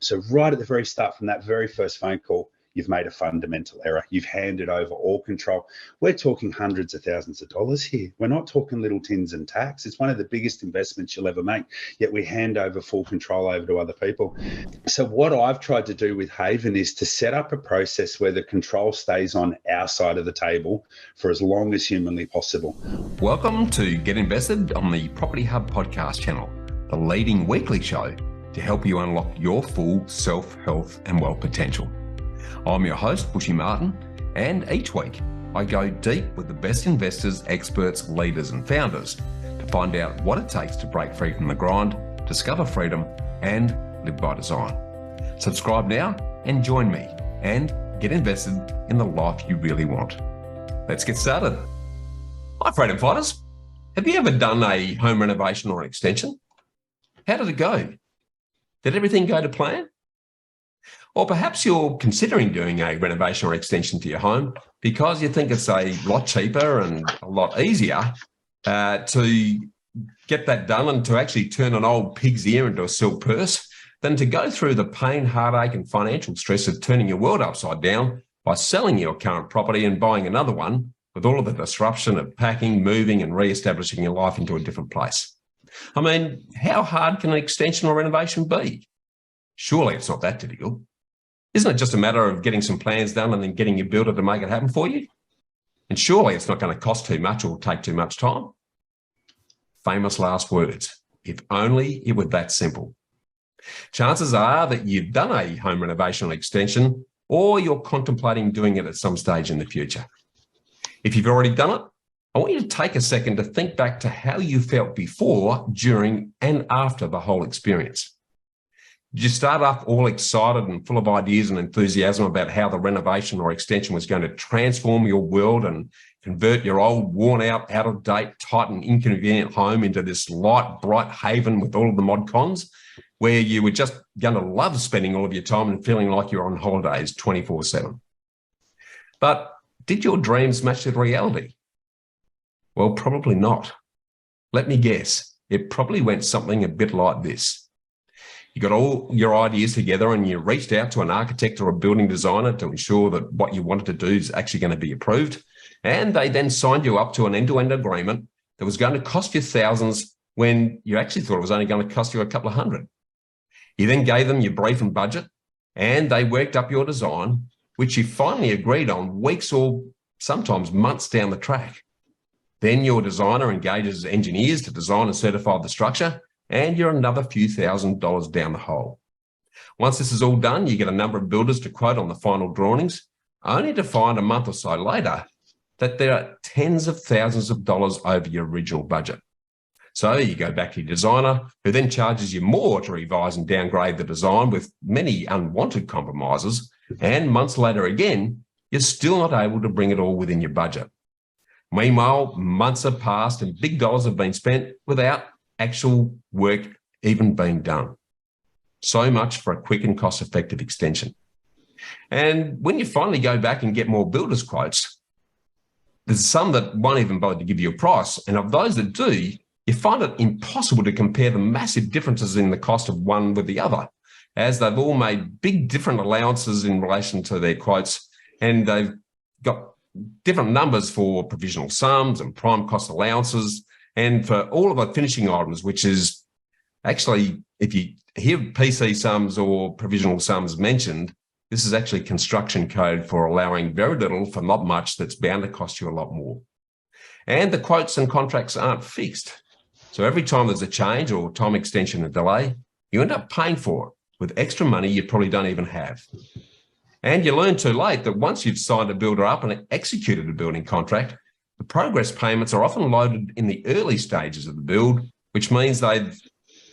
So right at the very start, from that very first phone call, you've made a fundamental error. You've handed over all control. We're talking hundreds of thousands of dollars here. We're not talking little tins and tacks. It's one of the biggest investments you'll ever make, yet we hand over full control over to other people. So what I've tried to do with Haven is to set up a process where the control stays on our side of the table for as long as humanly possible. Welcome to Get Invested on the Property Hub podcast channel, the leading weekly show to help you unlock your full self, health and wealth potential. I'm your host, Bushy Martin, and each week I go deep with the best investors, experts, leaders and founders to find out what it takes to break free from the grind, discover freedom and live by design. Subscribe now and join me and get invested in the life you really want. Let's get started. Hi freedom fighters. Have you ever done a home renovation or an extension? How did it go? Did everything go to plan? Or perhaps you're considering doing a renovation or extension to your home because you think it's a lot cheaper and a lot easier to get that done and to actually turn an old pig's ear into a silk purse than to go through the pain, heartache and financial stress of turning your world upside down by selling your current property and buying another one with all of the disruption of packing, moving and re-establishing your life into a different place. I mean, how hard can an extension or renovation be? Surely it's not that difficult. Isn't it just a matter of getting some plans done and then getting your builder to make it happen for you? And surely it's not going to cost too much or take too much time. Famous last words. If only it were that simple. Chances are that you've done a home renovation or extension, or you're contemplating doing it at some stage in the future. If you've already done it, I want you to take a second to think back to how you felt before, during, and after the whole experience. Did you start off all excited and full of ideas and enthusiasm about how the renovation or extension was going to transform your world and convert your old, worn out, out of date, tight and inconvenient home into this light, bright haven with all of the mod cons, where you were just going to love spending all of your time and feeling like you're on holidays 24/7? But did your dreams match the reality? Well, probably not. Let me guess. It probably went something a bit like this. You got all your ideas together and you reached out to an architect or a building designer to ensure that what you wanted to do is actually going to be approved. And they then signed you up to an end-to-end agreement that was going to cost you thousands when you actually thought it was only going to cost you a couple of hundred. You then gave them your brief and budget and they worked up your design, which you finally agreed on weeks or sometimes months down the track. Then your designer engages engineers to design and certify the structure, and you're another few $1,000s down the hole. Once this is all done, you get a number of builders to quote on the final drawings, only to find a month or so later that there are tens of thousands of dollars over your original budget. So you go back to your designer, who then charges you more to revise and downgrade the design with many unwanted compromises, and months later again, you're still not able to bring it all within your budget. Meanwhile, months have passed and big dollars have been spent without actual work even being done. So much for a quick and cost-effective extension. And when you finally go back and get more builders' quotes, there's some that won't even bother to give you a price. And of those that do, you find it impossible to compare the massive differences in the cost of one with the other, as they've all made big different allowances in relation to their quotes, and they've got different numbers for provisional sums and prime cost allowances, and for all of the finishing items, which is actually, if you hear PC sums or provisional sums mentioned, this is actually construction code for allowing very little for not much that's bound to cost you a lot more. And the quotes and contracts aren't fixed. So every time there's a change or time extension or delay, you end up paying for it with extra money you probably don't even have. And you learn too late that once you've signed a builder up and executed a building contract, the progress payments are often loaded in the early stages of the build, which means they've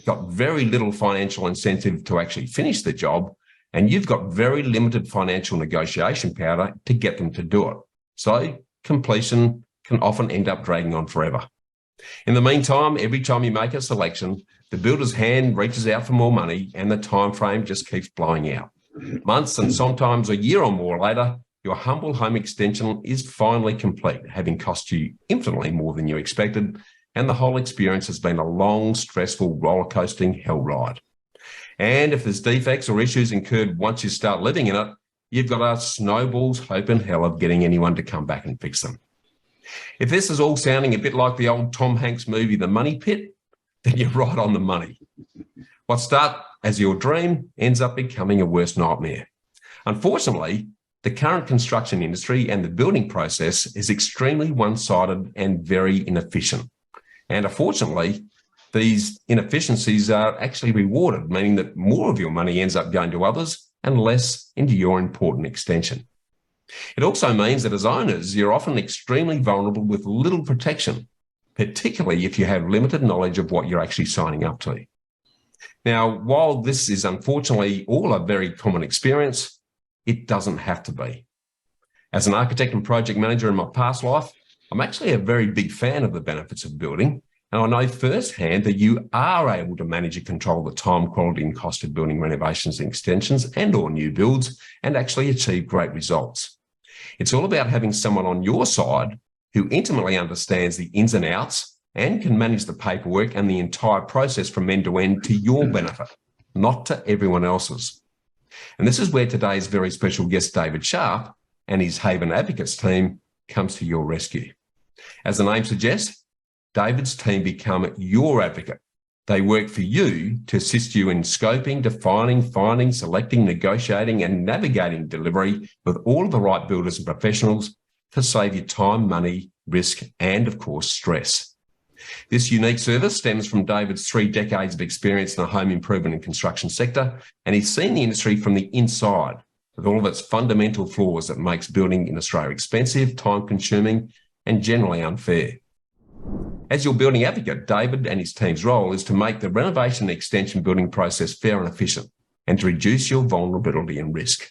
got very little financial incentive to actually finish the job, and you've got very limited financial negotiation power to get them to do it. So completion can often end up dragging on forever. In the meantime, every time you make a selection, the builder's hand reaches out for more money and the time frame just keeps blowing out. Months and sometimes a year or more later, your humble home extension is finally complete, having cost you infinitely more than you expected, and the whole experience has been a long, stressful, roller coasting hell ride. And if there's defects or issues incurred once you start living in it, you've got a snowball's hope in hell of getting anyone to come back and fix them. If this is all sounding a bit like the old Tom Hanks movie, The Money Pit, then you're right on the money. What starts as your dream ends up becoming a worst nightmare. Unfortunately, the current construction industry and the building process is extremely one-sided and very inefficient. And unfortunately, these inefficiencies are actually rewarded, meaning that more of your money ends up going to others and less into your important extension. It also means that as owners, you're often extremely vulnerable with little protection, particularly if you have limited knowledge of what you're actually signing up to. Now, while this is unfortunately all a very common experience, it doesn't have to be. As an architect and project manager in my past life, I'm actually a very big fan of the benefits of building, and I know firsthand that you are able to manage and control the time, quality and cost of building renovations and extensions and or new builds and actually achieve great results. It's all about having someone on your side who intimately understands the ins and outs and can manage the paperwork and the entire process from end to end to your benefit, not to everyone else's. And this is where today's very special guest, David Sharp, and his Haven Advocates team comes to your rescue. As the name suggests, David's team become your advocate. They work for you to assist you in scoping, defining, finding, selecting, negotiating, and navigating delivery with all of the right builders and professionals to save you time, money, risk, and of course, stress. This unique service stems from David's 3 decades of experience in the home improvement and construction sector, and he's seen the industry from the inside with all of its fundamental flaws that makes building in Australia expensive, time-consuming, and generally unfair. As your building advocate, David and his team's role is to make the renovation and extension building process fair and efficient and to reduce your vulnerability and risk.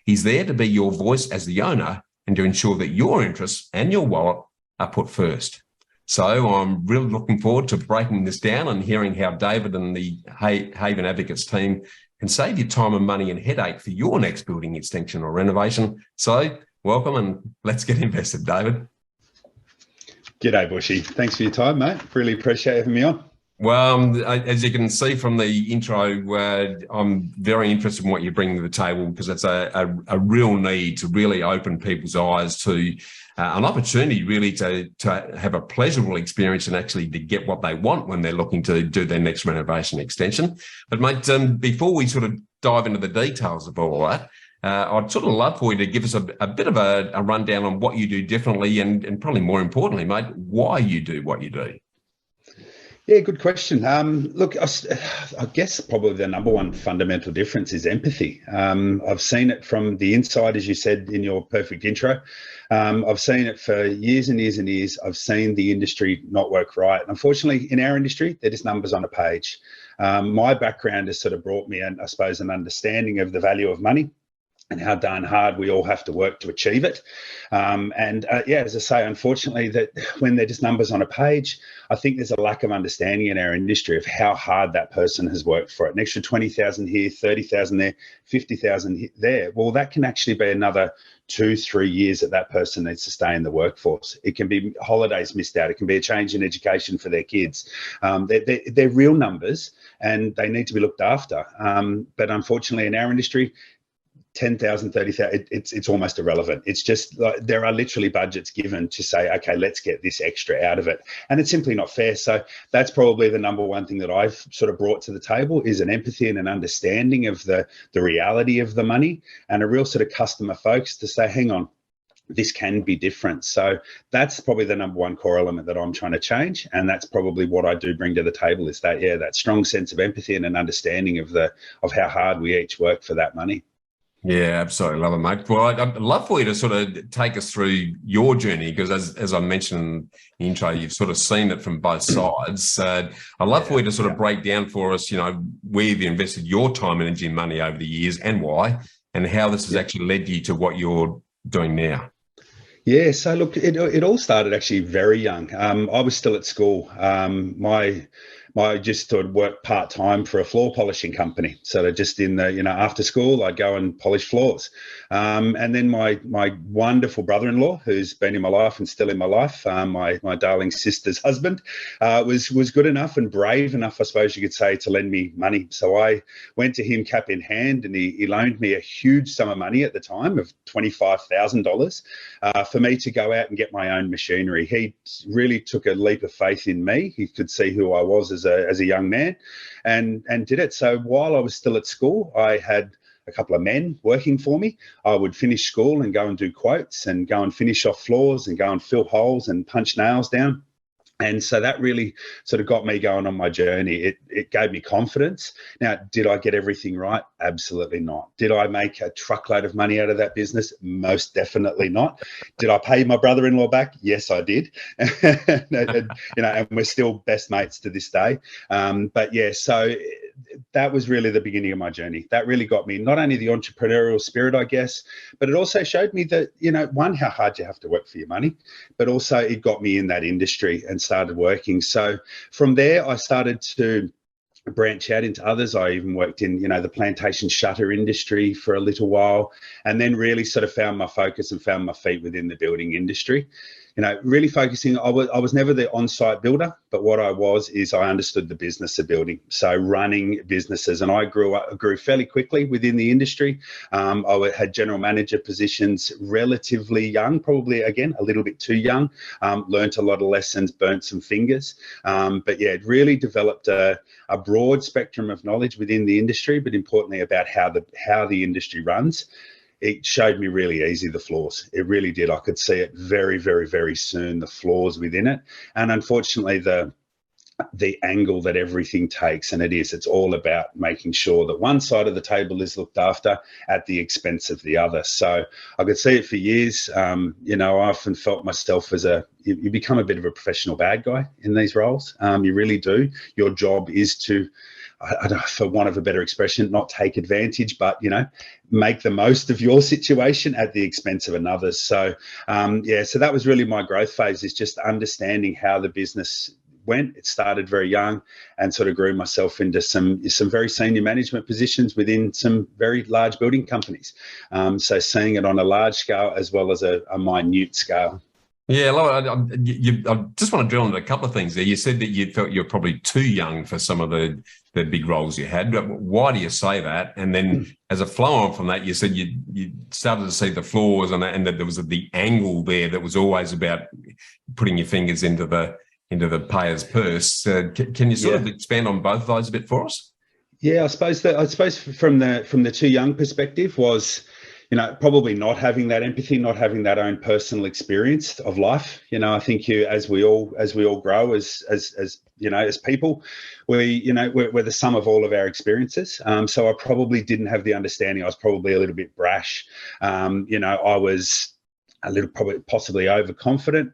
He's there to be your voice as the owner and to ensure that your interests and your wallet are put first. So I'm really looking forward to breaking this down and hearing how David and the Haven Advocates team can save you time and money and headache for your next building extension or renovation. So welcome and let's get invested, David. G'day, Bushy. Thanks for your time, mate. Really appreciate having me on. Well, as you can see from the intro, I'm very interested in what you're bringing to the table because it's a real need to really open people's eyes to an opportunity really to have a pleasurable experience and actually to get what they want when they're looking to do their next renovation extension. But mate, before we sort of dive into the details of all that, I'd sort of love for you to give us a bit of a rundown on what you do differently and probably more importantly, mate, why you do what you do. Yeah, good question. Look, I guess probably the number one fundamental difference is empathy. I've seen it from the inside, as you said in your perfect intro. I've seen it for years and years and years. I've seen the industry not work right. Unfortunately, in our industry, they're just numbers on a page. My background has sort of brought me, I suppose, an understanding of the value of money and how darn hard we all have to work to achieve it. Yeah, as I say, unfortunately, that when they're just numbers on a page, I think there's a lack of understanding in our industry of how hard that person has worked for it. An extra 20,000 here, 30,000 there, 50,000 there. Well, that can actually be another 2-3 years that person needs to stay in the workforce. It can be holidays missed out. It can be a change in education for their kids. They're real numbers and they need to be looked after. But unfortunately, in our industry, 10,000, 30,000, it's almost irrelevant. It's just like there are literally budgets given to say, okay, let's get this extra out of it. And it's simply not fair. So that's probably the number one thing that I've sort of brought to the table is an empathy and an understanding of the reality of the money and a real sort of customer focus to say, hang on, this can be different. So that's probably the number one core element that I'm trying to change. And that's probably what I do bring to the table is that, yeah, that strong sense of empathy and an understanding of how hard we each work for that money. Yeah, absolutely. Love it, mate. Well, I'd love for you to sort of take us through your journey because as I mentioned in the intro, you've sort of seen it from both sides. I'd love for you to sort of break down for us, where you've invested your time, energy and money over the years and why, and how this has actually led you to what you're doing now. Yeah, so look, it all started actually very young. I was still at school. I just sort of worked part-time for a floor polishing company. So just in the, after school, I'd go and polish floors. And then my wonderful brother-in-law, who's been in my life and still in my life, my darling sister's husband, was good enough and brave enough, I suppose you could say, to lend me money. So I went to him cap in hand, and he loaned me a huge sum of money at the time of $25,000 for me to go out and get my own machinery. He really took a leap of faith in me. He could see who I was as a young man, and did it. So while I was still at school, I had a couple of men working for me. I would finish school and go and do quotes and go and finish off floors and go and fill holes and punch nails down. And so that really sort of got me going on my journey. It gave me confidence. Now, did I get everything right? Absolutely not. Did I make a truckload of money out of that business? Most definitely not. Did I pay my brother-in-law back? Yes, I did. And we're still best mates to this day. But yeah, so that was really the beginning of my journey. That really got me not only the entrepreneurial spirit, I guess, but it also showed me that, one, how hard you have to work for your money, but also it got me in that industry and started working. So from there, I started to branch out into others. I even worked in, the plantation shutter industry for a little while, and then really sort of found my focus and found my feet within the building industry. Really focusing, I was never the on-site builder, but what I was is I understood the business of building, so running businesses, and I grew fairly quickly within the industry. I had general manager positions relatively young, probably, again, a little bit too young, learned a lot of lessons, burnt some fingers, but yeah, it really developed a broad spectrum of knowledge within the industry, but importantly about how the industry runs. It showed me really easy the flaws. It really did. I could see it very, very, very soon, the flaws within it. And unfortunately, the angle that everything takes, and it's all about making sure that one side of the table is looked after at the expense of the other. So I could see it for years. I often felt myself as you become a bit of a professional bad guy in these roles. You really do. Your job is to, I don't know, for want of a better expression, not take advantage, but, make the most of your situation at the expense of another's. So, so that was really my growth phase, is just understanding how the business went. It started very young and sort of grew myself into some very senior management positions within some very large building companies. So seeing it on a large scale as well as a minute scale. Yeah, I just want to drill into a couple of things there. You said that you felt you're probably too young for some of the big roles you had. Why do you say that? And then as a flow on from that, you said you started to see the flaws and that there was the angle there that was always about putting your fingers into the payer's purse. Can you sort of expand on both of those a bit for us? Yeah, I suppose from the too young perspective was, probably not having that empathy, not having that own personal experience of life. I think as we all grow as people, we're the sum of all of our experiences. So I probably didn't have the understanding. I was probably a little bit brash. I was a little, probably possibly overconfident,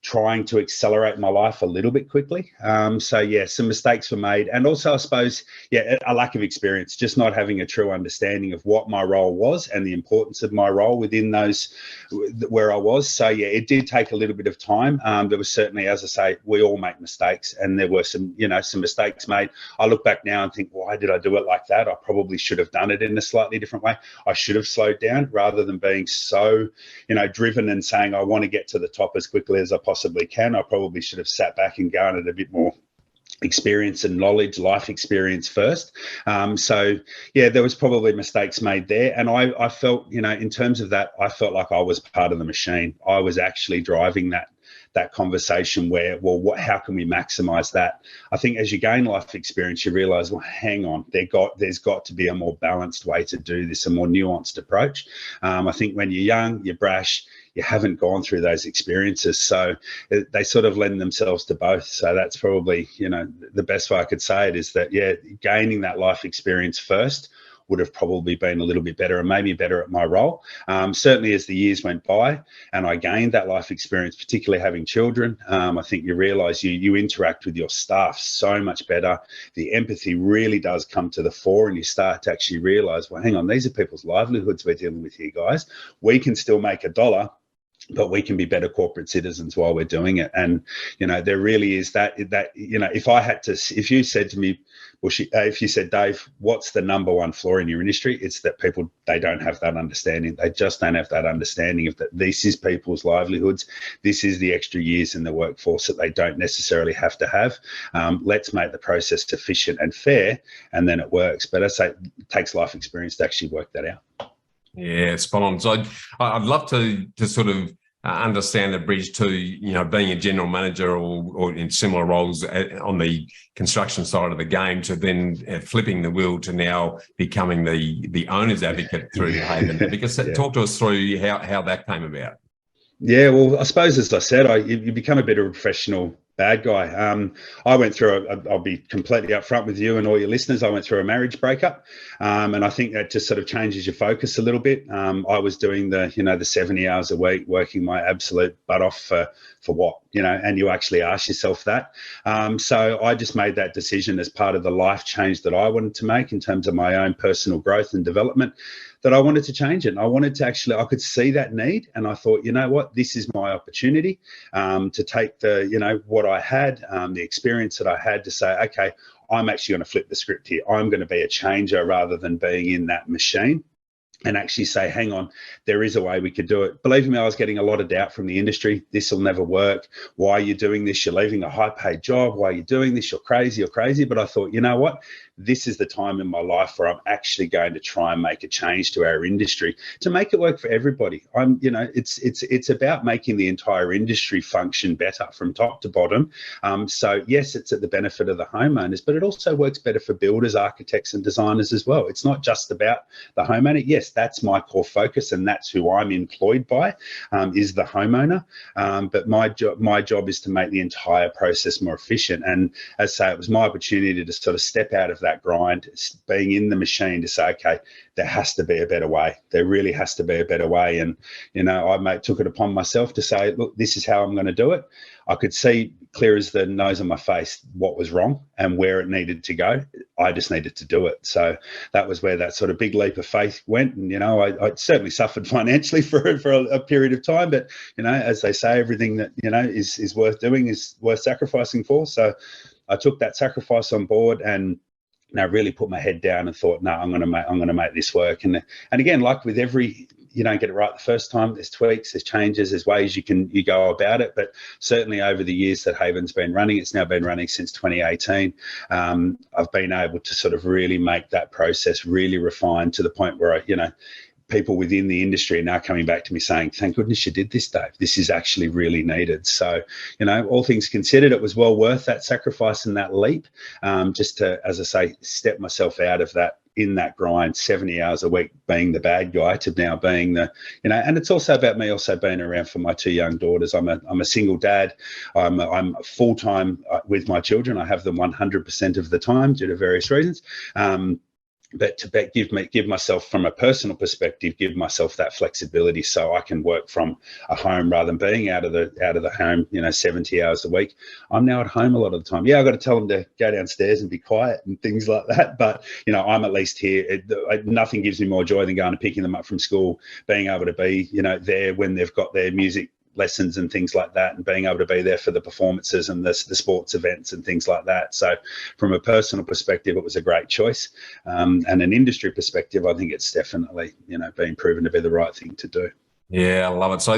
trying to accelerate my life a little bit quickly. Some mistakes were made. And also, I suppose, a lack of experience, just not having a true understanding of what my role was and the importance of my role within those where I was. So, it did take a little bit of time. There was certainly, as I say, we all make mistakes, and there were some mistakes made. I look back now and think, why did I do it like that? I probably should have done it in a slightly different way. I should have slowed down rather than being so, driven and saying, I want to get to the top as quickly as I possibly can. I probably should have sat back and garnered a bit more experience and knowledge, life experience first. There was probably mistakes made there. And I felt, in terms of that, I felt like I was part of the machine. I was actually driving that conversation where, how can we maximize that? I think as you gain life experience, you realize, hang on, there's got to be a more balanced way to do this, a more nuanced approach. I think when you're young, you're brash, you haven't gone through those experiences. So they sort of lend themselves to both. So that's probably, the best way I could say it is that, gaining that life experience first would have probably been a little bit better and maybe better at my role. Certainly as the years went by and I gained that life experience, particularly having children, I think you realise you interact with your staff so much better. The empathy really does come to the fore, and you start to actually realise, hang on, these are people's livelihoods we're dealing with here, guys. We can still make $1, but we can be better corporate citizens while we're doing it. And, there really is that, if you said to me, if you said, Dave, what's the number one flaw in your industry? It's that people, they don't have that understanding. They just don't have that understanding of that this is people's livelihoods. This is the extra years in the workforce that they don't necessarily have to have. Let's make the process efficient and fair, and then it works. But I say it takes life experience to actually work that out. Yeah, spot on. So I'd love to sort of understand the bridge to, being a general manager or in similar roles on the construction side of the game, to then flipping the wheel to now becoming the owner's advocate through Haven. Because talk to us through how that came about. Yeah, well, I suppose, as I said, you become a bit of a professional bad guy. I went through I'll be completely upfront with you and all your listeners. I went through a marriage breakup, and I think that just sort of changes your focus a little bit. I was doing the 70 hours a week, working my absolute butt off for what, and you actually ask yourself that. So I just made that decision as part of the life change that I wanted to make in terms of my own personal growth and development, that I wanted to change it. And I wanted to I could see that need. And I thought, you know what, this is my opportunity to take what I had, the experience that I had, to say, okay, I'm actually going to flip the script here. I'm going to be a changer rather than being in that machine, and actually say, hang on, there is a way we could do it. Believe me, I was getting a lot of doubt from the industry. This will never work. Why are you doing this? You're leaving a high paid job. Why are you doing this? You're crazy. But I thought, you know what? This is the time in my life where I'm actually going to try and make a change to our industry to make it work for everybody. It's about making the entire industry function better from top to bottom. So yes, it's at the benefit of the homeowners, but it also works better for builders, architects, and designers as well. It's not just about the homeowner. Yes, that's my core focus, and that's who I'm employed by, is the homeowner. But my job is to make the entire process more efficient. And as I say, it was my opportunity to sort of step out of that grind, being in the machine, to say, okay, there has to be a better way. There really has to be a better way. And, I took it upon myself to say, look, this is how I'm going to do it. I could see clear as the nose on my face what was wrong and where it needed to go. I just needed to do it. So that was where that sort of big leap of faith went. And, I certainly suffered financially for a period of time, but, as they say, everything that, is worth doing is worth sacrificing for. So I took that sacrifice on board and really put my head down and thought, no, I'm going to make this work. And again, like with every, you don't get it right the first time. There's tweaks, there's changes, there's ways you go about it. But certainly over the years that Haven's been running, it's now been running since 2018. I've been able to sort of really make that process really refined to the point where people within the industry are now coming back to me saying, thank goodness you did this, Dave. This is actually really needed. So, all things considered, it was well worth that sacrifice and that leap, just to, as I say, step myself out of that, in that grind, 70 hours a week, being the bad guy, to now being the, and it's also about me also being around for my two young daughters. I'm a single dad. I'm full-time with my children. I have them 100% of the time due to various reasons. But to give myself, from a personal perspective, give myself that flexibility so I can work from a home rather than being out of the home, 70 hours a week. I'm now at home a lot of the time. Yeah, I've got to tell them to go downstairs and be quiet and things like that. But, I'm at least here. Nothing gives me more joy than going and picking them up from school, being able to be, there when they've got their music lessons and things like that, and being able to be there for the performances and the sports events and things like that. So from a personal perspective, it was a great choice. And an industry perspective, I think it's definitely, been proven to be the right thing to do. Yeah, I love it. So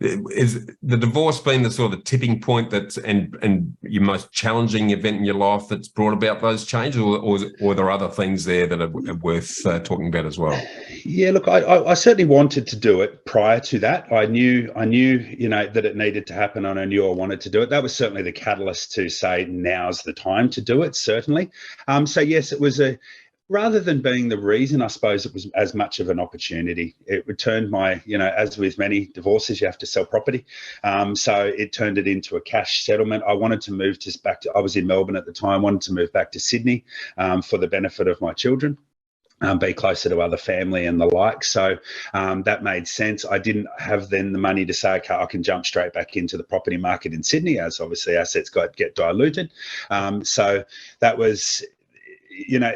is the divorce been the sort of the tipping point and your most challenging event in your life that's brought about those changes, or are there other things there that are worth talking about as well? Yeah, look, I certainly wanted to do it prior to that. I knew, that it needed to happen, and I knew I wanted to do it. That was certainly the catalyst to say, now's the time to do it, certainly. So yes, it was rather than being the reason, I suppose it was as much of an opportunity. It returned my, as with many divorces, you have to sell property. So it turned it into a cash settlement. I wanted to move I was in Melbourne at the time, wanted to move back to Sydney for the benefit of my children. Be closer to other family and the like. So that made sense. I didn't have then the money to say, okay, I can jump straight back into the property market in Sydney, as obviously assets get diluted. So that was,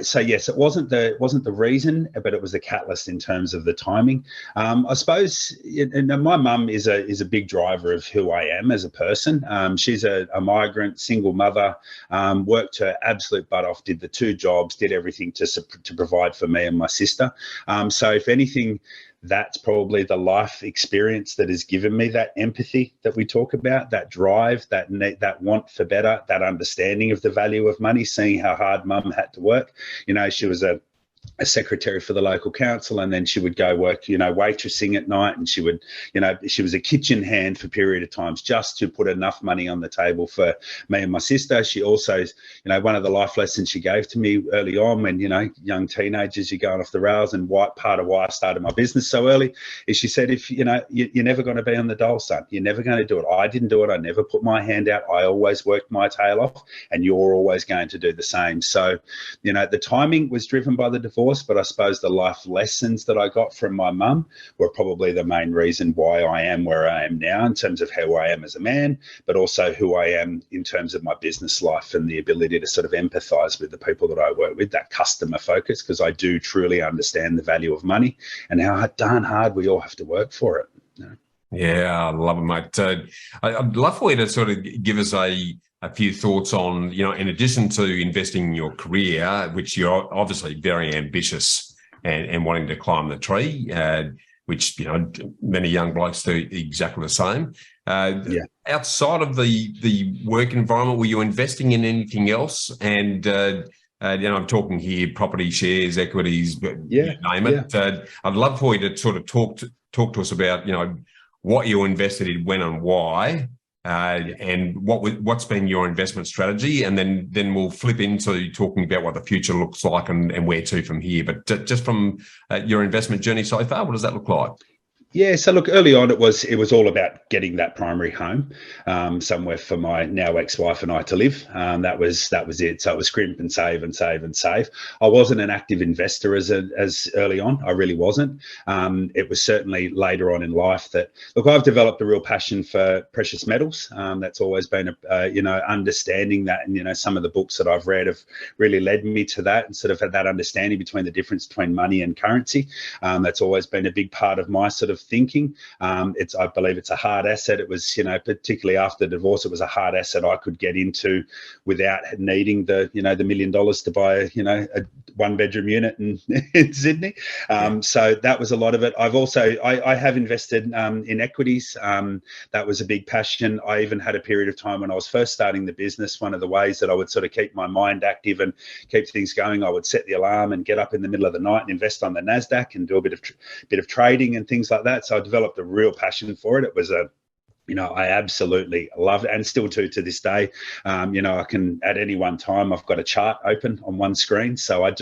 so yes, it wasn't the reason, but it was the catalyst in terms of the timing. I suppose, and my mum is a big driver of who I am as a person. She's a migrant, single mother, worked her absolute butt off, did the 2 jobs, did everything to provide for me and my sister. So if anything, that's probably the life experience that has given me that empathy that we talk about, that drive, that want for better, that understanding of the value of money, seeing how hard mum had to work. She was a secretary for the local council, and then she would go work, waitressing at night, and she would, she was a kitchen hand for a period of times just to put enough money on the table for me and my sister. She also, one of the life lessons she gave to me early on when, young teenagers, you're going off the rails, and part of why I started my business so early is she said, if, you're never going to be on the dole, son. You're never going to do it. I didn't do it. I never put my hand out. I always worked my tail off, and you're always going to do the same. So, the timing was driven by the divorce, but I suppose the life lessons that I got from my mum were probably the main reason why I am where I am now in terms of who I am as a man, but also who I am in terms of my business life and the ability to sort of empathize with the people that I work with, that customer focus, because I do truly understand the value of money and how darn hard we all have to work for it. Yeah, I love it, mate. I'd love for you to sort of give us a few thoughts on, in addition to investing in your career, which you're obviously very ambitious and wanting to climb the tree, which, many young blokes do exactly the same. Outside of the work environment, were you investing in anything else? And, I'm talking here property, shares, equities, you name it. I'd love for you to sort of talk to us about, what you invested in, when and why. And what's been your investment strategy, and then we'll flip into talking about what the future looks like and where to from here. But just from your investment journey so far, what does that look like? Yeah, so look, early on it was all about getting that primary home somewhere for my now ex-wife and I to live. That was it. So it was scrimp and save and save and save. I wasn't an active investor as early on. I really wasn't. It was certainly later on in life that, look, I've developed a real passion for precious metals. That's always been understanding that, and some of the books that I've read have really led me to that, and sort of had that understanding between the difference between money and currency. That's always been a big part of my sort of thinking. I believe it's a hard asset. It was, particularly after divorce, it was a hard asset I could get into without needing the $1 million to buy a 1-bedroom unit in Sydney. So that was a lot of it. I've also, I have invested in equities. That was a big passion. I even had a period of time when I was first starting the business, one of the ways that I would sort of keep my mind active and keep things going, I would set the alarm and get up in the middle of the night and invest on the NASDAQ and do a bit of trading and things like that. So I developed a real passion for it. It was I absolutely love it, and still to this day. I can, at any one time, I've got a chart open on one screen. So I've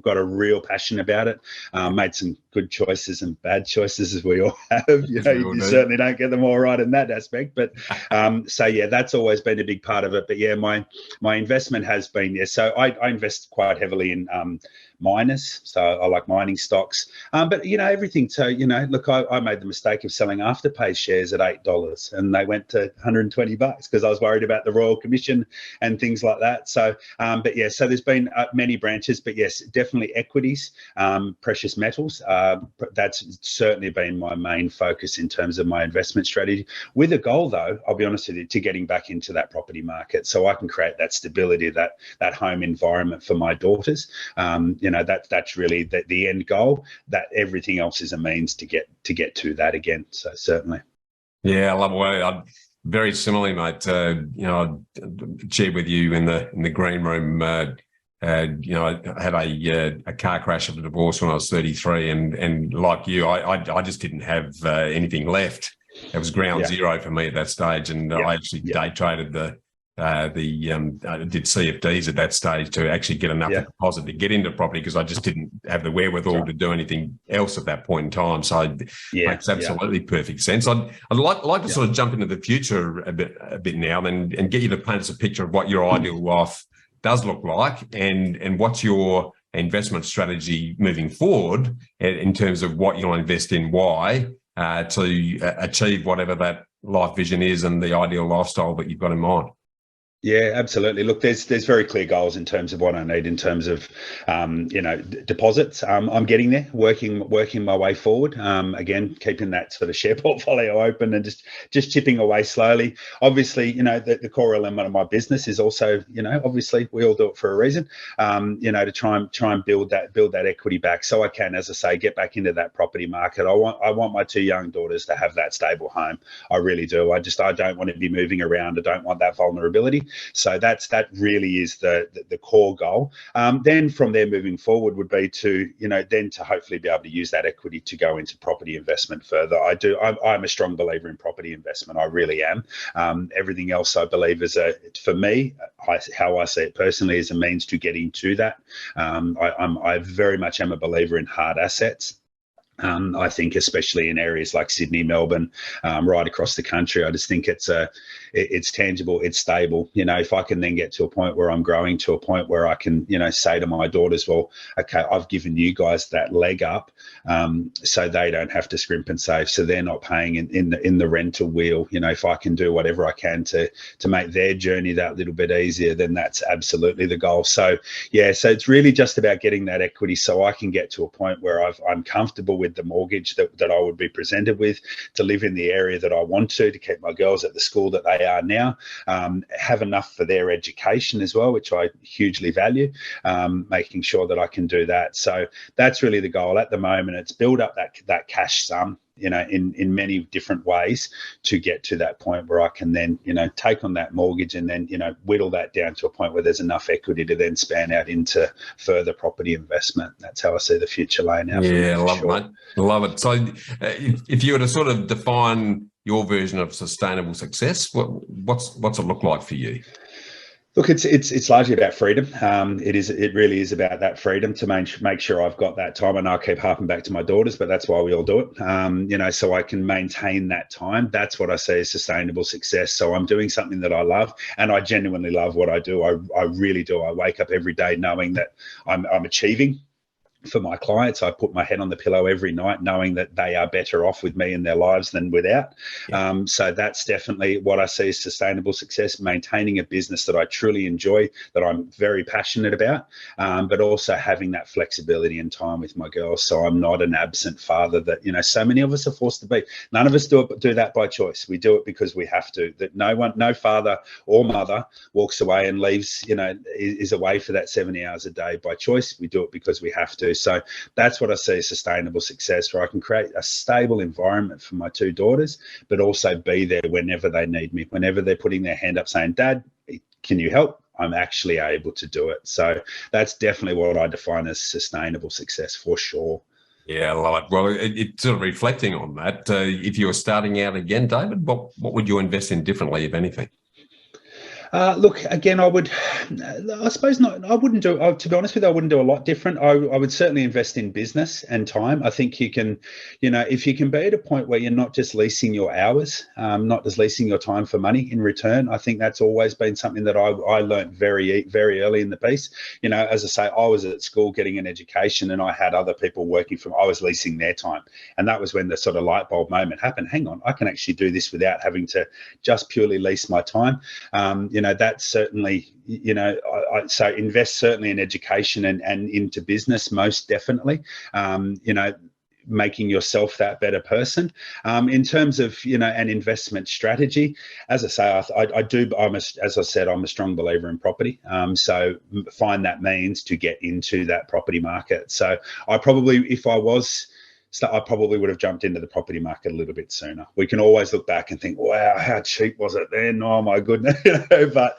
got a real passion about it. Made some good choices and bad choices, as we all have. You certainly don't get them all right in that aspect. But that's always been a big part of it. But my investment has been So I invest quite heavily in miners. So I like mining stocks. But everything. So look, I made the mistake of selling Afterpay shares at $8, and they went to $120 because I was worried about the Royal Commission and things like that. So, so there's been many branches, but yes, definitely equities, precious metals. That's certainly been my main focus in terms of my investment strategy, with a goal, though, I'll be honest with you, to getting back into that property market so I can create that stability, that home environment for my daughters. That's really the end goal. That everything else is a means to get to that again. So certainly. Yeah, I love it. Very similarly, mate. I shared with you in the green room. I had a car crash of a divorce when I was 33, and like you, I just didn't have anything left. It was ground zero for me at that stage, and I actually day traded I did CFDs at that stage to actually get enough deposit to get into property, because I just didn't have the wherewithal to do anything else at that point in time. So it makes absolutely perfect sense. I'd like to sort of jump into the future a bit now and get you to paint us a picture of what your ideal life does look like, and what's your investment strategy moving forward in terms of what you'll invest in, why, to achieve whatever that life vision is and the ideal lifestyle that you've got in mind. Yeah, absolutely. Look, there's very clear goals in terms of what I need in terms of, deposits. I'm getting there, working my way forward. Again, keeping that sort of share portfolio open and just chipping away slowly. Obviously, the core element of my business is also, obviously we all do it for a reason. To try and build that equity back, so I can, as I say, get back into that property market. I want my two young daughters to have that stable home. I really do. I don't want to be moving around. I don't want that vulnerability. So that really is the core goal. Then from there moving forward would be to, then to hopefully be able to use that equity to go into property investment further. I'm a strong believer in property investment. I really am. Everything else I believe for me, how I see it personally, is a means to getting to that. I very much am a believer in hard assets. I think especially in areas like Sydney, Melbourne, right across the country, I just think it's tangible, it's stable. If I can then get to a point where I'm growing to a point where I can, say to my daughters, well, okay, I've given you guys that leg up, so they don't have to scrimp and save, so they're not paying in the rental wheel. If I can do whatever I can to make their journey that little bit easier, then that's absolutely the goal. So yeah, so it's really just about getting that equity so I can get to a point where I'm comfortable with the mortgage that I would be presented with, to live in the area that I want to keep my girls at the school that they are now, have enough for their education as well, which I hugely value, making sure that I can do that. So that's really the goal at the moment. It's build up that cash sum, in many different ways, to get to that point where I can then, take on that mortgage and then, whittle that down to a point where there's enough equity to then span out into further property investment. That's how I see the future laying out. Yeah, for love sure. it, mate. Love it. So if you were to sort of define your version of sustainable success, what's it look like for you? Look, it's largely about freedom. It really is about that freedom to make sure I've got that time. And I keep harping back to my daughters, but that's why we all do it. So I can maintain that time. That's what I see as sustainable success. So I'm doing something that I love, and I genuinely love what I do. I really do. I wake up every day knowing that I'm achieving for my clients. I put my head on the pillow every night knowing that they are better off with me in their lives than without. Yeah. So that's definitely what I see as sustainable success, maintaining a business that I truly enjoy, that I'm very passionate about, but also having that flexibility and time with my girls. So I'm not an absent father that, so many of us are forced to be. None of us do that by choice. We do it because we have to. That no father or mother walks away and leaves, is away for that 70 hours a day by choice. We do it because we have to. So that's what I see as sustainable success, where I can create a stable environment for my two daughters, but also be there whenever they need me, whenever they're putting their hand up saying, Dad, can you help? I'm actually able to do it. So that's definitely what I define as sustainable success, for sure. Yeah, I love it. Well, it's sort of reflecting on that. If you were starting out again, David, what would you invest in differently, if anything? Look, again, I suppose not. I wouldn't do, to be honest with you, I wouldn't do a lot different. I would certainly invest in business and time. I think you can, if you can be at a point where you're not just leasing your hours, not just leasing your time for money in return. I think that's always been something that I learned very, very early in the piece. As I say, I was at school getting an education, and I had other people working I was leasing their time. And that was when the sort of light bulb moment happened. Hang on, I can actually do this without having to just purely lease my time. That's certainly, so invest certainly in education and into business, most definitely. Making yourself that better person. In terms of, an investment strategy, as I say, as I said, I'm a strong believer in property. So find that means to get into that property market. So I probably would have jumped into the property market a little bit sooner. We can always look back and think, wow, how cheap was it then? Oh my goodness. But,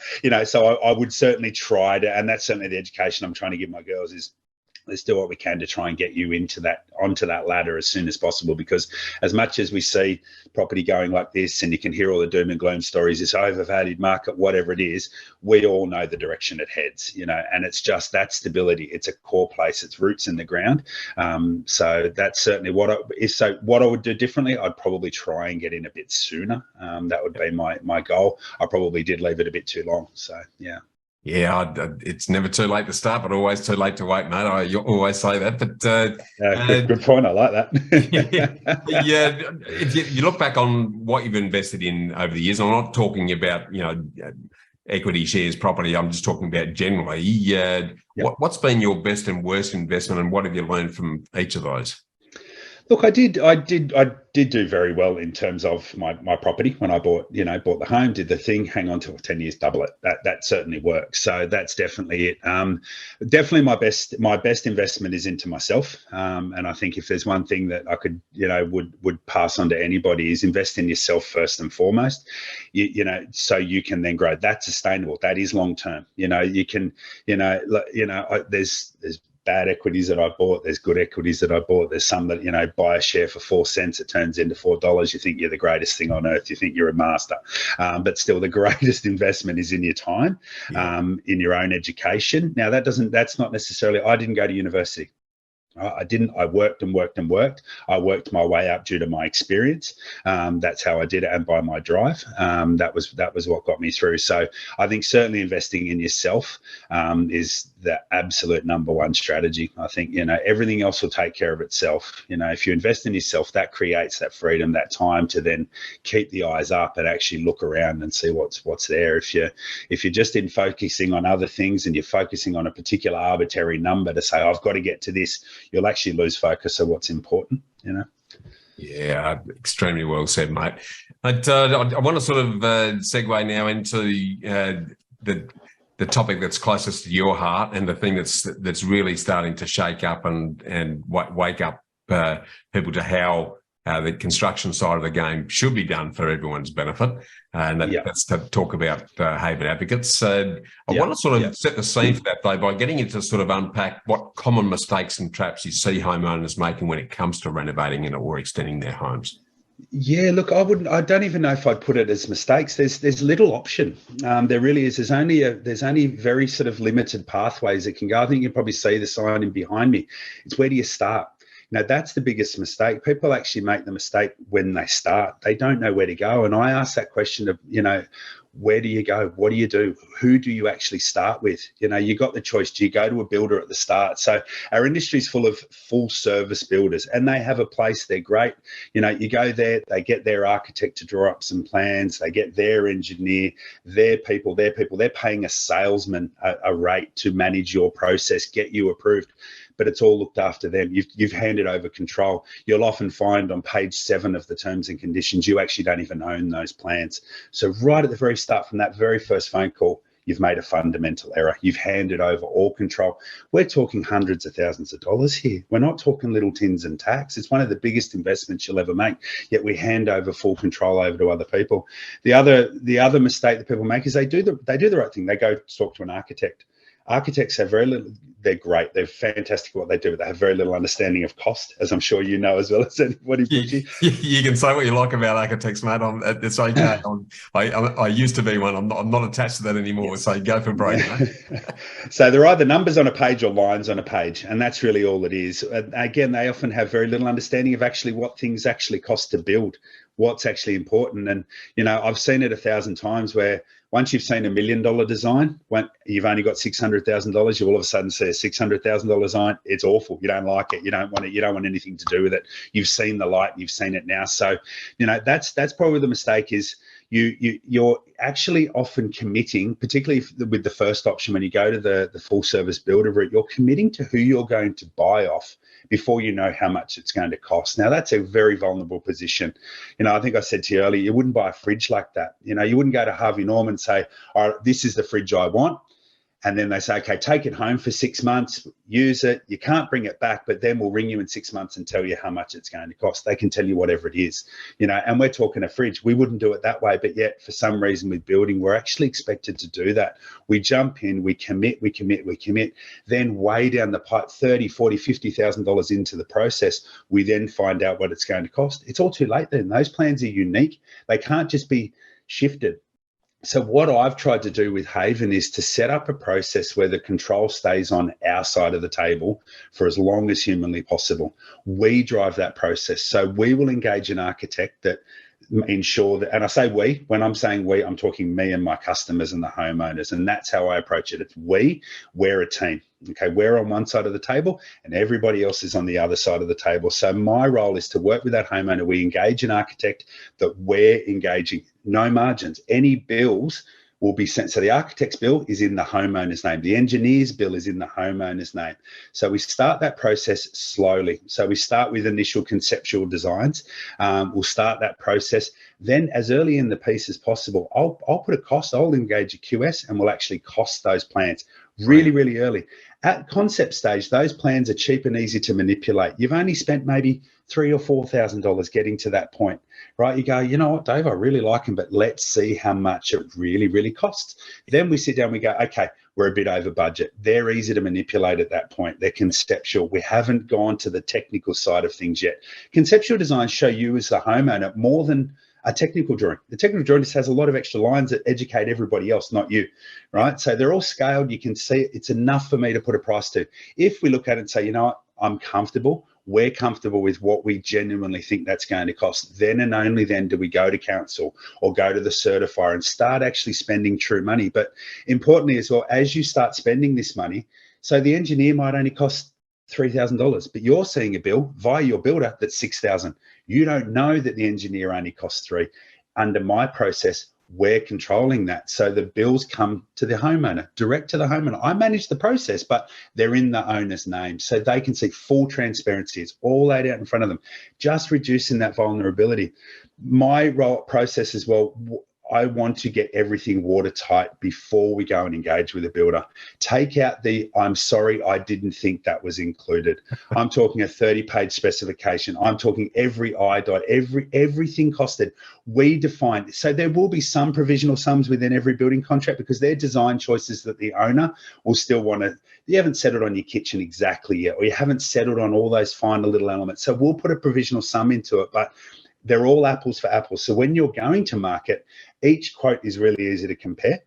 so I would certainly try to, and that's certainly the education I'm trying to give my girls is, let's do what we can to try and get you onto that ladder as soon as possible, because as much as we see property going like this, and you can hear all the doom and gloom stories, this overvalued market, whatever it is, we all know the direction it heads, and it's just that stability. It's a core place, it's roots in the ground. So that's certainly what I would do differently. I'd probably try and get in a bit sooner. That would be my goal. I probably did leave it a bit too long. So, yeah. Yeah, it's never too late to start, but always too late to wait, mate. I always say that. But good point. I like that. Yeah, if you look back on what you've invested in over the years, I'm not talking about equity, shares, property. I'm just talking about generally. Yep. What's been your best and worst investment, and what have you learned from each of those? Look, I did do very well in terms of my property when I bought the home, did the thing, hang on till 10 years, double it. That certainly works. So that's definitely it. Definitely my best investment is into myself. And I think if there's one thing that I could, would pass on to anybody is invest in yourself first and foremost, so you can then grow. That's sustainable. That is long term. You can, there's bad equities that I bought. There's good equities that I bought. There's some that, buy a share for 4 cents, it turns into $4. You think you're the greatest thing on earth. You think you're a master. But still the greatest investment is in your time, in your own education. Now that's not necessarily, I didn't go to university. I worked and worked and worked. I worked my way up due to my experience. That's how I did it, and by my drive. That was what got me through. So I think certainly investing in yourself is the absolute number one strategy. I think, everything else will take care of itself. If you invest in yourself, that creates that freedom, that time to then keep the eyes up and actually look around and see what's there. If you're just in focusing on other things and you're focusing on a particular arbitrary number to say, I've got to get to this, you'll actually lose focus of what's important, Yeah, extremely well said, mate. I want to sort of segue now into the topic that's closest to your heart, and the thing that's really starting to shake up and wake up people to how the construction side of the game should be done for everyone's benefit. And that's to talk about Haven Advocates. I want to sort of set the scene for that, though, by getting you to sort of unpack what common mistakes and traps you see homeowners making when it comes to renovating or extending their homes. Yeah, look, I don't even know if I'd put it as mistakes. There's little option. There really is. There's only very sort of limited pathways that can go. I think you probably see the sign in behind me. It's where do you start? That's the biggest mistake. People actually make the mistake when they start. They don't know where to go. And I ask that question of, where do you go? What do you do? Who do you actually start with? You got the choice. Do you go to a builder at the start? So our industry is full of full service builders, and they have a place. They're great. You go there, they get their architect to draw up some plans. They get their engineer, their people. They're paying a salesman a rate to manage your process, get you approved. But it's all looked after them. You've handed over control. You'll often find on page 7 of the terms and conditions, you actually don't even own those plans. So right at the very start, from that very first phone call, you've made a fundamental error. You've handed over all control. We're talking hundreds of thousands of dollars here. We're not talking little tins and tacks. It's one of the biggest investments you'll ever make, yet we hand over full control over to other people. The other mistake that people make is they do the right thing. They go talk to an architect. Architects have very little, they're great, they're fantastic at what they do, but they have very little understanding of cost, as I'm sure you know as well as anybody. You can say what you like about architects, mate. It's okay. I used to be one. I'm not attached to that anymore. Yes. So go for broke. So they're either numbers on a page or lines on a page, and that's really all it is. Again, they often have very little understanding of actually what things actually cost to build, what's actually important. And, I've seen it 1,000 times where once you've seen $1 million design, when you've only got $600,000, you all of a sudden see a $600,000 design. It's awful. You don't like it. You don't want it. You don't want anything to do with it. You've seen the light. You've seen it now. So, that's probably the mistake is you're actually often committing, particularly with the first option, when you go to the full service builder route, you're committing to who you're going to buy off before you know how much it's going to cost. Now, that's a very vulnerable position. I think I said to you earlier, you wouldn't buy a fridge like that. You wouldn't go to Harvey Norman and say, all right, this is the fridge I want. And then they say, okay, take it home for 6 months, use it. You can't bring it back, but then we'll ring you in 6 months and tell you how much it's going to cost. They can tell you whatever it is, and we're talking a fridge. We wouldn't do it that way, but yet for some reason with building, we're actually expected to do that. We jump in, we commit, then way down the pipe, $30,000, $40,000, $50,000 into the process, we then find out what it's going to cost. It's all too late then. Those plans are unique. They can't just be shifted. So what I've tried to do with Haven is to set up a process where the control stays on our side of the table for as long as humanly possible. We drive that process. So we will engage an architect that ensure that, and I say we, when I'm saying we, I'm talking me and my customers and the homeowners, and that's how I approach it. It's we're a team. Okay, we're on one side of the table and everybody else is on the other side of the table. So my role is to work with that homeowner. We engage an architect that we're engaging, no margins, any bills will be sent. So the architect's bill is in the homeowner's name. The engineer's bill is in the homeowner's name. So we start that process slowly. So we start with initial conceptual designs. We'll start that process. Then as early in the piece as possible, I'll put a cost, I'll engage a QS and we'll actually cost those plans really, really early. At concept stage, those plans are cheap and easy to manipulate. You've only spent maybe $3,000 or $4,000 getting to that point, right? You go, you know what, Dave, I really like them, but let's see how much it really, really costs. Then we sit down, we go, okay, we're a bit over budget. They're easy to manipulate at that point. They're conceptual. We haven't gone to the technical side of things yet. Conceptual designs show you as the homeowner more than a technical drawing. The technical drawing just has a lot of extra lines that educate everybody else, not you, right? So they're all scaled. You can see it's enough for me to put a price to. If we look at it and say, you know what, I'm comfortable, we're comfortable with what we genuinely think that's going to cost, then and only then do we go to council or go to the certifier and start actually spending true money. But importantly as well, as you start spending this money, so the engineer might only cost $3,000, but you're seeing a bill via your builder that's $6,000. You don't know that the engineer only costs $3,000. Under my process, we're controlling that. So the bills come to the homeowner, direct to the homeowner. I manage the process, but they're in the owner's name. So they can see full transparency. It's all laid out in front of them, just reducing that vulnerability. My process as well, I want to get everything watertight before we go and engage with a builder. Take out the, I'm sorry, I didn't think that was included. I'm talking a 30-page specification. I'm talking every I dot, everything costed. We define, so there will be some provisional sums within every building contract because they're design choices that the owner will still want to, you haven't settled on your kitchen exactly yet, or you haven't settled on all those finer little elements. So we'll put a provisional sum into it, but they're all apples for apples. So when you're going to market, each quote is really easy to compare.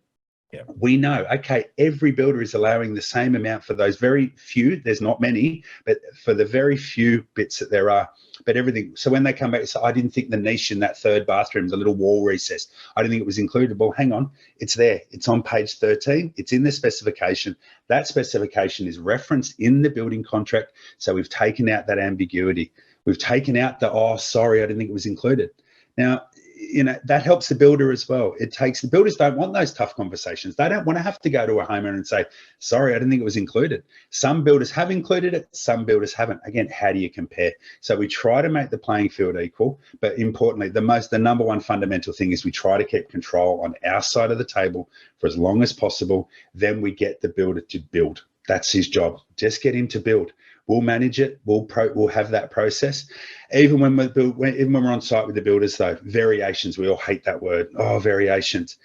Yeah. We know, okay, every builder is allowing the same amount for those very few, there's not many, but for the very few bits that there are, but everything. So when they come back, so I didn't think the niche in that third bathroom, the little wall recess, I didn't think it was included. Well, hang on, it's there. It's on page 13. It's in the specification. That specification is referenced in the building contract. So we've taken out that ambiguity. We've taken out the, oh, sorry, I didn't think it was included. Now, you know, that helps the builder as well. It takes, the builders don't want those tough conversations. They don't want to have to go to a homeowner and say, sorry, I didn't think it was included. Some builders have included it, some builders haven't. Again, how do you compare? So we try to make the playing field equal, but importantly, the number one fundamental thing is we try to keep control on our side of the table for as long as possible. Then we get the builder to build. That's his job. Just get him to build. We'll manage it. We'll have that process. Even when we're on site with the builders, though, variations. We all hate that word. Oh, variations.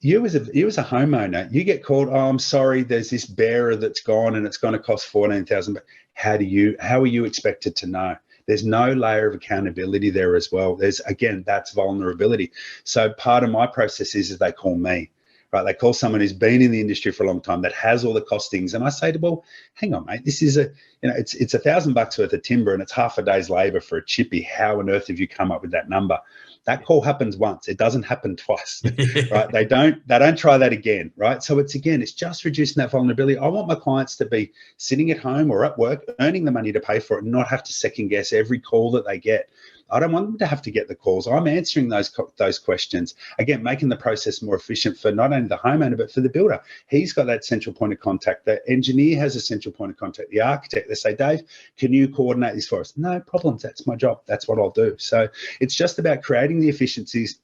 You as a homeowner, you get called. Oh, I'm sorry. There's this bearer that's gone, and it's going to cost $14,000. How are you expected to know? There's no layer of accountability there as well. That's vulnerability. So part of my process is they call me. Right, they call someone who's been in the industry for a long time that has all the costings, and I say to them, well, hang on, mate, this is it's $1,000 worth of timber and it's half a day's labor for a chippy. How on earth have you come up with that number? That call happens once. It doesn't happen twice, right? They don't try that again, right? So it's just reducing that vulnerability. I want my clients to be sitting at home or at work, earning the money to pay for it, and not have to second guess every call that they get. I don't want them to have to get the calls. I'm answering those questions. Again, making the process more efficient for not only the homeowner, but for the builder. He's got that central point of contact. The engineer has a central point of contact. The architect, they say, Dave, can you coordinate this for us? No problem. That's my job. That's what I'll do. So it's just about creating the efficiencies,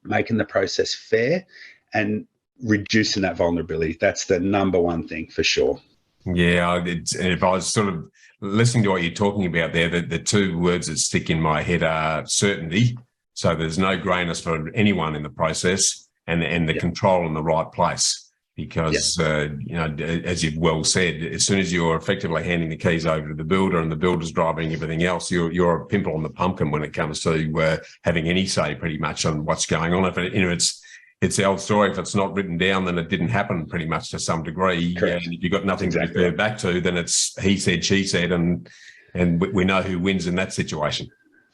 making the process fair, and reducing that vulnerability. That's the number one thing for sure. Yeah, if I was sort of listening to what you're talking about there, the two words that stick in my head are certainty. So there's no grayness for anyone in the process, and the control in the right place. Because, as you've well said, as soon as you're effectively handing the keys over to the builder and the builder's driving everything else, you're a pimple on the pumpkin when it comes to having any say pretty much on what's going on. If it's the old story. If it's not written down, then it didn't happen pretty much to some degree. Correct. And if you've got nothing to refer back to, then it's he said, she said, and we know who wins in that situation.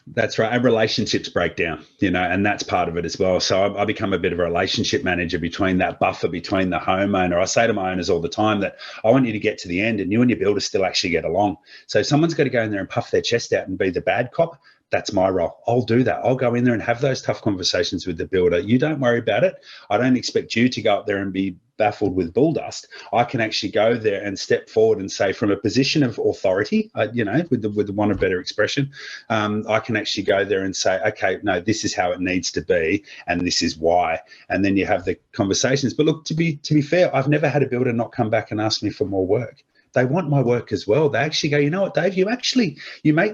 That's right. And relationships break down, and that's part of it as well. So I become a bit of a relationship manager between that buffer between the homeowner. I say to my owners all the time that I want you to get to the end and you and your builder still actually get along. So someone's got to go in there and puff their chest out and be the bad cop, That's my role. I'll do that. I'll go in there and have those tough conversations with the builder. You don't worry about it. I don't expect you to go up there and be baffled with bull dust. I can actually go there and step forward and say, from a position of authority, with the want of better expression, I can actually go there and say, okay, no, this is how it needs to be, and this is why. And then you have the conversations. But look, to be fair, I've never had a builder not come back and ask me for more work. They want my work as well. They actually go, you know what, Dave, you make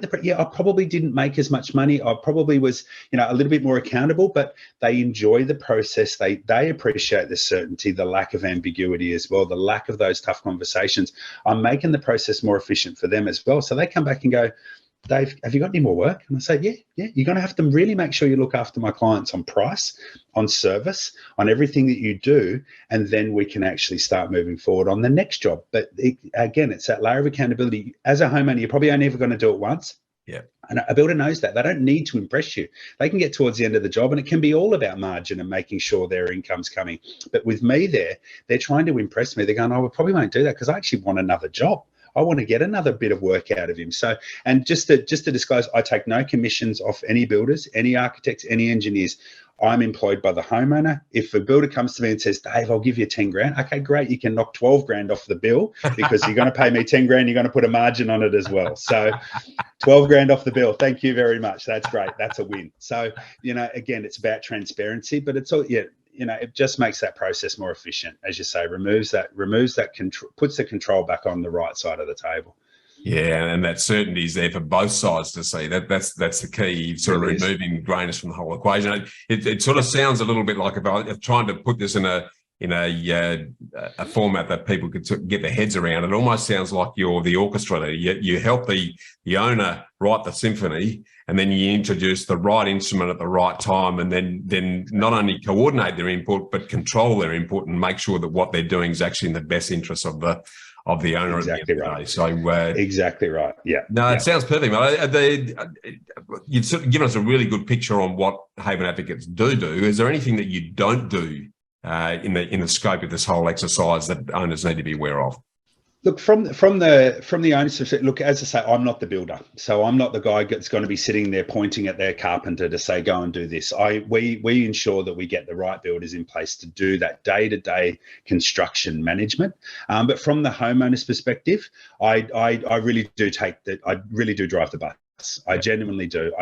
I probably didn't make as much money. I probably was, a little bit more accountable, but they enjoy the process. They appreciate the certainty, the lack of ambiguity as well, the lack of those tough conversations. I'm making the process more efficient for them as well. So they come back and go, Dave, have you got any more work? And I say, yeah, you're going to have to really make sure you look after my clients on price, on service, on everything that you do, and then we can actually start moving forward on the next job. But again, it's that layer of accountability. As a homeowner, you're probably only ever going to do it once. Yeah. And a builder knows that. They don't need to impress you. They can get towards the end of the job, and it can be all about margin and making sure their income's coming. But with me they're trying to impress me. They're going, oh, we probably won't do that because I actually want another job. I want to get another bit of work out of him. So, and just to disclose, I take no commissions off any builders, any architects, any engineers. I'm employed by the homeowner. If a builder comes to me and says, Dave, I'll give you 10 grand. Okay, great. You can knock 12 grand off the bill because you're going to pay me 10 grand. You're going to put a margin on it as well. So 12 grand off the bill. Thank you very much. That's great. That's a win. So, again, it's about transparency, but it's all, it just makes that process more efficient, as you say, removes that control, puts the control back on the right side of the table. Yeah, and that certainty is there for both sides to see. That's the key, sort of removing grayness from the whole equation. It sort of sounds a little bit like, if I'm trying to put this in a format that people could get their heads around, it almost sounds like you're the orchestra. You help the owner write the symphony, and then you introduce the right instrument at the right time, and then not only coordinate their input, but control their input and make sure that what they're doing is actually in the best interest of the owner. Exactly right. So exactly right. Yeah. No, it sounds perfect, mate. You've sort of given us a really good picture on what Haven Advocates do. Is there anything that you don't do in the scope of this whole exercise that owners need to be aware of? Look, from the owner's perspective, look, as I say, I'm not the builder, so I'm not the guy that's going to be sitting there pointing at their carpenter to say, go and do this. We ensure that we get the right builders in place to do that day-to-day construction management. But from the homeowner's perspective, I really do drive the bus. I genuinely do.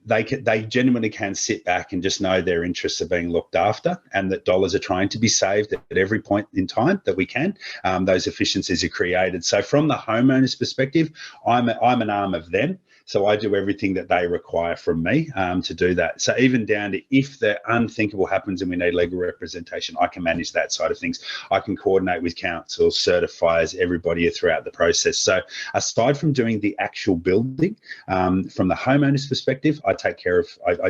They genuinely can sit back and just know their interests are being looked after, and that dollars are trying to be saved at every point in time that we can. Those efficiencies are created. So from the homeowner's perspective, I'm an arm of them. So I do everything that they require from me to do that. So even down to if the unthinkable happens and we need legal representation, I can manage that side of things. I can coordinate with council, certifiers, everybody throughout the process. So aside from doing the actual building, from the homeowner's perspective, I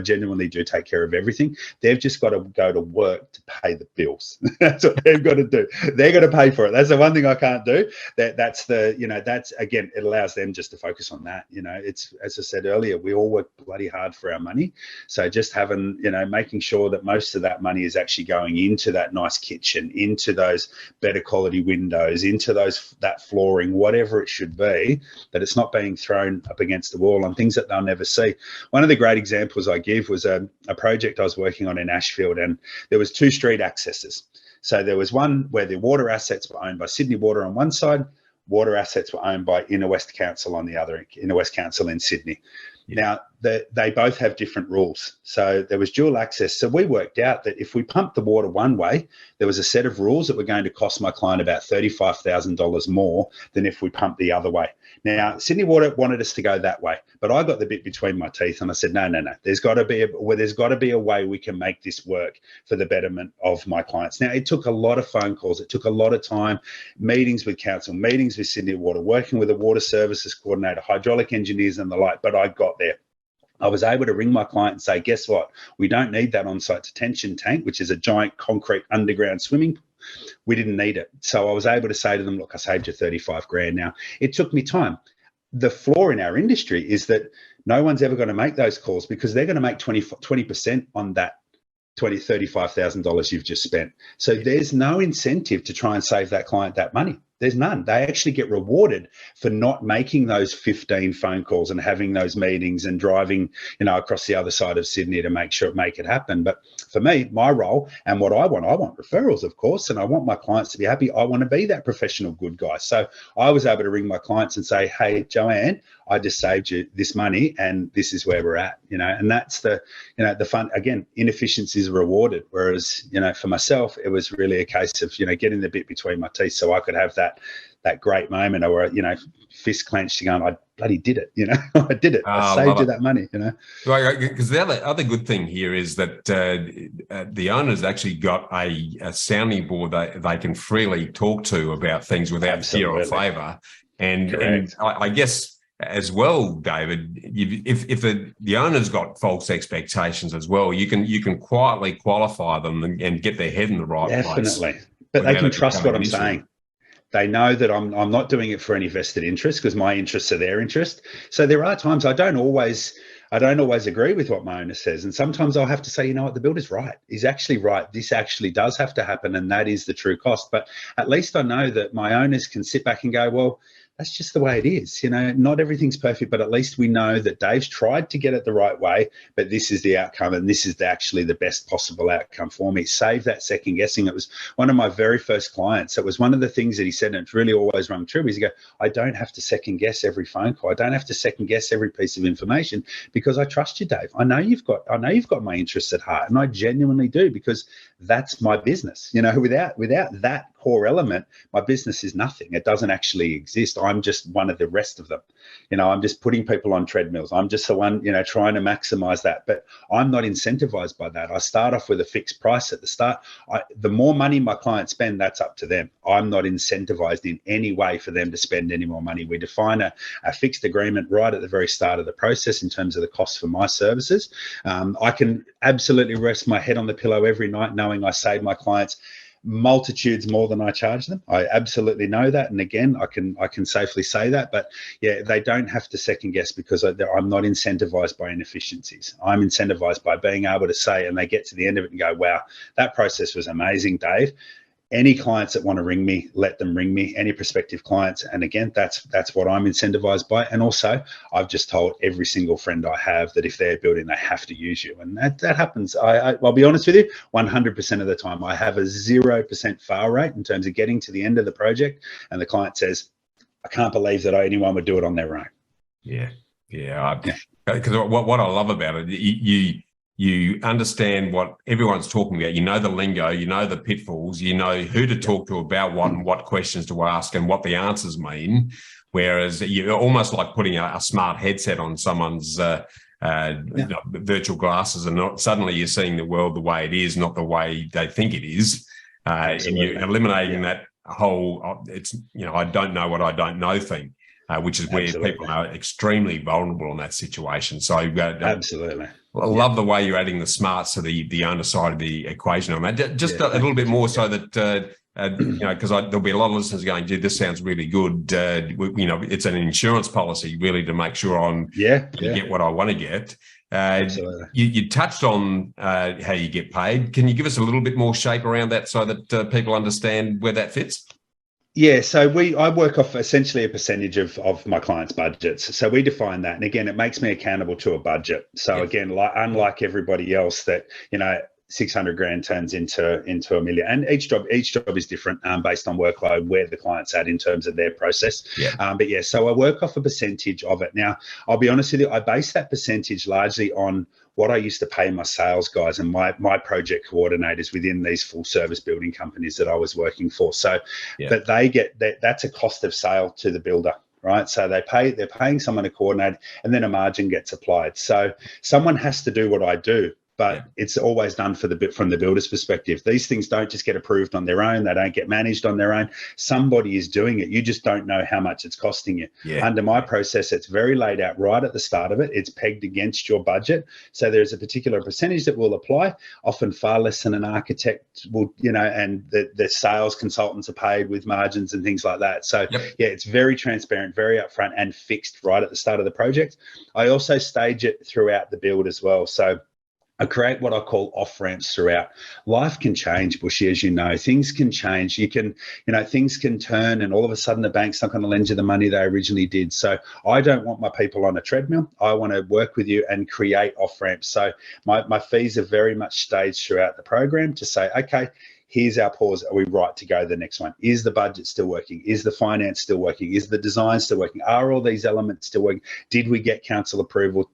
genuinely do take care of everything. They've just got to go to work to pay the bills. That's what they've got to do. They're going to pay for it. That's the one thing I can't do. That's again, it allows them just to focus on that. It's, as I said earlier, we all work bloody hard for our money. So just making sure that most of that money is actually going into that nice kitchen, into those better quality windows, into that flooring, whatever it should be, that it's not being thrown up against the wall on things that they'll never see. One of the great examples I give was a project I was working on in Ashfield, and there was 2 street accesses. So there was one where the water assets were owned by Sydney Water on one side, water assets were owned by Inner West Council on the other, Inner West Council in Sydney. Yeah. Now, they both have different rules. So there was dual access. So we worked out that if we pumped the water one way, there was a set of rules that were going to cost my client about $35,000 more than if we pumped the other way. Now, Sydney Water wanted us to go that way, but I got the bit between my teeth and I said, no. There's got to be a way we can make this work for the betterment of my clients. Now, it took a lot of phone calls. It took a lot of time, meetings with council, meetings with Sydney Water, working with a water services coordinator, hydraulic engineers and the like, but I got there. I was able to ring my client and say, guess what? We don't need that on-site detention tank, which is a giant concrete underground swimming pool. We didn't need it. So I was able to say to them, look, I saved you 35 grand. Now, it took me time. The flaw in our industry is that no one's ever going to make those calls because they're going to make 20% on that $35,000 you've just spent. So there's no incentive to try and save that client that money. There's none. They actually get rewarded for not making those 15 phone calls and having those meetings and driving, across the other side of Sydney to make it happen. But for me, my role and what I want referrals, of course, and I want my clients to be happy. I want to be that professional good guy. So I was able to ring my clients and say, hey, Joanne, I just saved you this money and this is where we're at, and that's the fun. Again, inefficiencies are rewarded. Whereas, for myself, it was really a case of, getting the bit between my teeth so I could have that great moment where, fist clenched going, I bloody did it, I did it. I saved you that money, Right, because the other good thing here is that the owner's actually got a sounding board that they can freely talk to about things without fear or favour. And I guess as well, David, if the owner's got false expectations as well, you can quietly qualify them and get their head in the right place. Definitely. But they can trust what I'm saying. They know that I'm not doing it for any vested interest because my interests are their interest. So there are times I don't always agree with what my owner says. And sometimes I'll have to say, what, the builder's right. He's actually right. This actually does have to happen. And that is the true cost. But at least I know that my owners can sit back and go, well, that's just the way it is. Not everything's perfect, but at least we know that Dave's tried to get it the right way, but this is the outcome and this is actually the best possible outcome for me. Save that second guessing. It was one of my very first clients. It was one of the things that he said, and it's really always rung true, is he go, I don't have to second guess every phone call. I don't have to second guess every piece of information because I trust you, Dave. I know you've got my interests at heart, and I genuinely do because that's my business. Without that core element, my business is nothing. It doesn't actually exist. I'm just one of the rest of them. I'm just putting people on treadmills. I'm just the one, trying to maximize that, but I'm not incentivized by that. I start off with a fixed price at the start. The more money my clients spend, that's up to them. I'm not incentivized in any way for them to spend any more money. We define a fixed agreement right at the very start of the process in terms of the cost for my services. I can absolutely rest my head on the pillow every night knowing I save my clients multitudes more than I charge them. I absolutely know that, and again, I can safely say that. But yeah, they don't have to second guess because I'm not incentivized by inefficiencies. I'm incentivized by being able to say, and they get to the end of it and go, wow, that process was amazing, Dave. Any clients that want to ring me, let them ring me, any prospective clients. And again, that's what I'm incentivized by. And also, I've just told every single friend I have that if they're building, they have to use you. And that happens. I'll be honest with you, 100% of the time. I have a 0% fail rate in terms of getting to the end of the project. And the client says, I can't believe that anyone would do it on their own. Yeah. Because what I love about it, you understand what everyone's talking about. You know the lingo, you know the pitfalls, you know who to talk to about what questions to ask and what the answers mean. Whereas you're almost like putting a smart headset on someone's virtual glasses, and suddenly you're seeing the world the way it is, not the way they think it is. And you're eliminating that whole, I don't know what I don't know thing. Which is where people are extremely vulnerable in that situation. So absolutely. I love the way you're adding the smarts to the owner side of the equation on that. Just a little bit more so that, because there'll be a lot of listeners going, gee, this sounds really good. It's an insurance policy really to make sure I'm get what I want to get. You touched on how you get paid. Can you give us a little bit more shape around that so that people understand where that fits? Yeah, so I work off essentially a percentage of my clients' budgets. So we define that, and again, it makes me accountable to a budget. So again, unlike everybody else, that 600 grand turns into $1 million, and each job is different based on workload, where the client's at in terms of their process. So I work off a percentage of it. Now, I'll be honest with you, I base that percentage largely on what I used to pay my sales guys and my project coordinators within these full service building companies that I was working for. So that they get that's a cost of sale to the builder. Right. So they're paying someone to coordinate, and then a margin gets applied. So someone has to do what I do, but it's always done from the builder's perspective. These things don't just get approved on their own. They don't get managed on their own. Somebody is doing it. You just don't know how much it's costing you. Under my process, it's very laid out right at the start of it. It's pegged against your budget. So there's a particular percentage that will apply, often far less than an architect will, and the sales consultants are paid with margins and things like that. So it's very transparent, very upfront, and fixed right at the start of the project. I also stage it throughout the build as well. So I create what I call off ramps throughout. Life can change, Bushy, as you know. Things can change. Things can turn, and all of a sudden the bank's not going to lend you the money they originally did. So I don't want my people on a treadmill. I want to work with you and create off ramps. So my fees are very much staged throughout the program to say, okay, here's our pause. Are we right to go to the next one? Is the budget still working? Is the finance still working? Is the design still working? Are all these elements still working? Did we get council approval,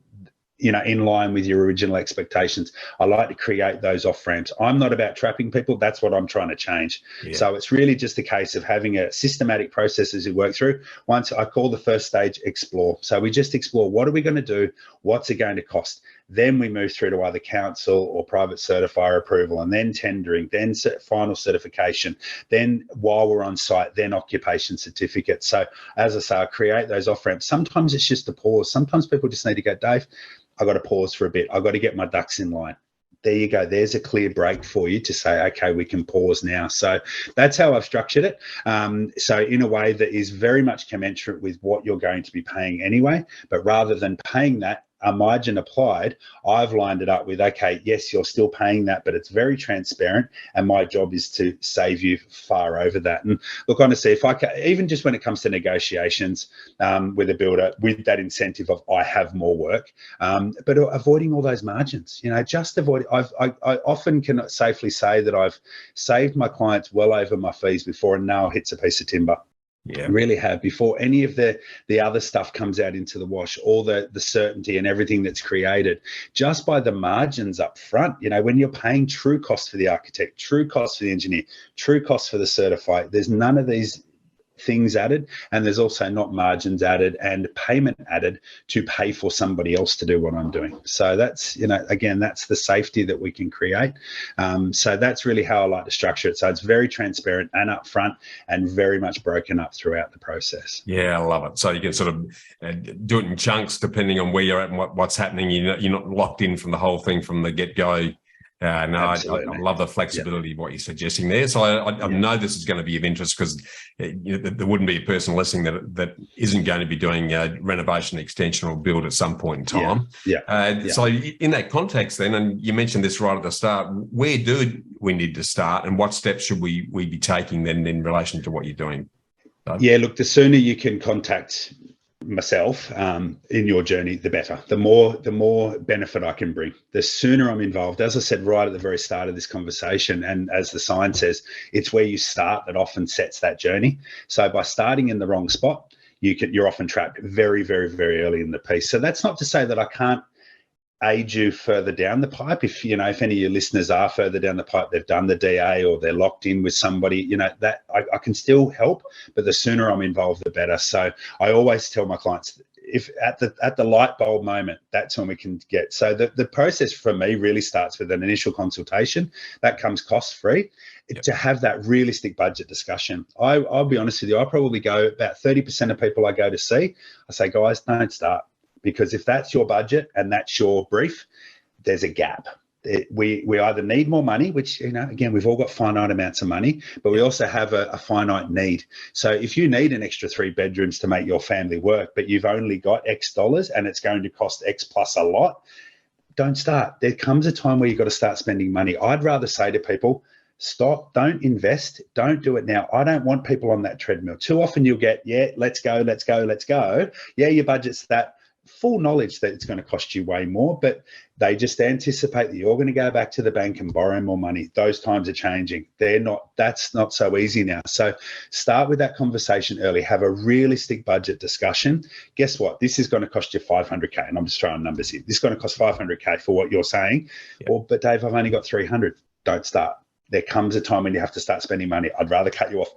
in line with your original expectations? I like to create those off ramps. I'm not about trapping people. That's what I'm trying to change. Yeah. So it's really just a case of having a systematic process as we work through. Once I call the first stage explore. So we just explore, what are we going to do? What's it going to cost? Then we move through to either council or private certifier approval, and then tendering, then final certification, then while we're on site, then occupation certificate. So as I say, I create those off ramps. Sometimes it's just a pause. Sometimes people just need to go, Dave, I got to pause for a bit. I got to get my ducks in line. There you go. There's a clear break for you to say, okay, we can pause now. So that's how I've structured it. So in a way that is very much commensurate with what you're going to be paying anyway, but rather than paying that, a margin applied, I've lined it up with, okay, yes, you're still paying that, but it's very transparent, and my job is to save you far over that. And look, honestly, if I can, even just when it comes to negotiations with a builder, with that incentive of I have more work, but avoiding all those margins, just avoid. I often can safely say that I've saved my clients well over my fees before a nail hits a piece of timber. Yeah, really have, before any of the other stuff comes out into the wash, all the certainty and everything that's created just by the margins up front. When you're paying true cost for the architect, true cost for the engineer, true cost for the certified, there's none of these things added, and there's also not margins added and payment added to pay for somebody else to do what I'm doing. So that's, again, that's the safety that we can create. So that's really how I like to structure it. So it's very transparent and upfront, and very much broken up throughout the process. Yeah, I love it. So you can sort of do it in chunks depending on where you're at and what's happening. You're not locked in from the whole thing from the get-go. No, I love the flexibility of what you're suggesting there. So I know this is going to be of interest, because there wouldn't be a person listening that isn't going to be doing renovation, extension, or build at some point in time. So in that context then, and you mentioned this right at the start, where do we need to start, and what steps should we be taking then in relation to what you're doing? Yeah, look, the sooner you can contact myself in your journey, the better. The more benefit I can bring, the sooner I'm involved. As I said right at the very start of this conversation, and as the sign says, it's where you start that often sets that journey. So by starting in the wrong spot, you're often trapped very, very, very early in the piece. So that's not to say that I can't aid you further down the pipe. If any of your listeners are further down the pipe, they've done the DA or they're locked in with somebody, that I can still help, but the sooner I'm involved, the better. So I always tell my clients, if at the light bulb moment, that's when we can get. So the process for me really starts with an initial consultation that comes cost free. To have that realistic budget discussion. I'll be honest with you, I probably go about 30% of people I go to see, I say, guys, don't start. Because if that's your budget and that's your brief, there's a gap. We either need more money, which, again, we've all got finite amounts of money, but we also have a finite need. So if you need an extra 3 bedrooms to make your family work, but you've only got X dollars and it's going to cost X plus a lot, don't start. There comes a time where you've got to start spending money. I'd rather say to people, stop, don't invest, don't do it now. I don't want people on that treadmill. Too often you'll get, let's go. Yeah, your budget's that. Full knowledge that it's going to cost you way more, but they just anticipate that you're going to go back to the bank and borrow more money. Those times are changing. That's not so easy now. So start with that conversation early, have a realistic budget discussion. Guess what? This is going to cost you 500K, and I'm just throwing numbers here. This is going to cost 500K for what you're saying. Well, but Dave, I've only got 300. Don't start. There comes a time when you have to start spending money. I'd rather cut you off.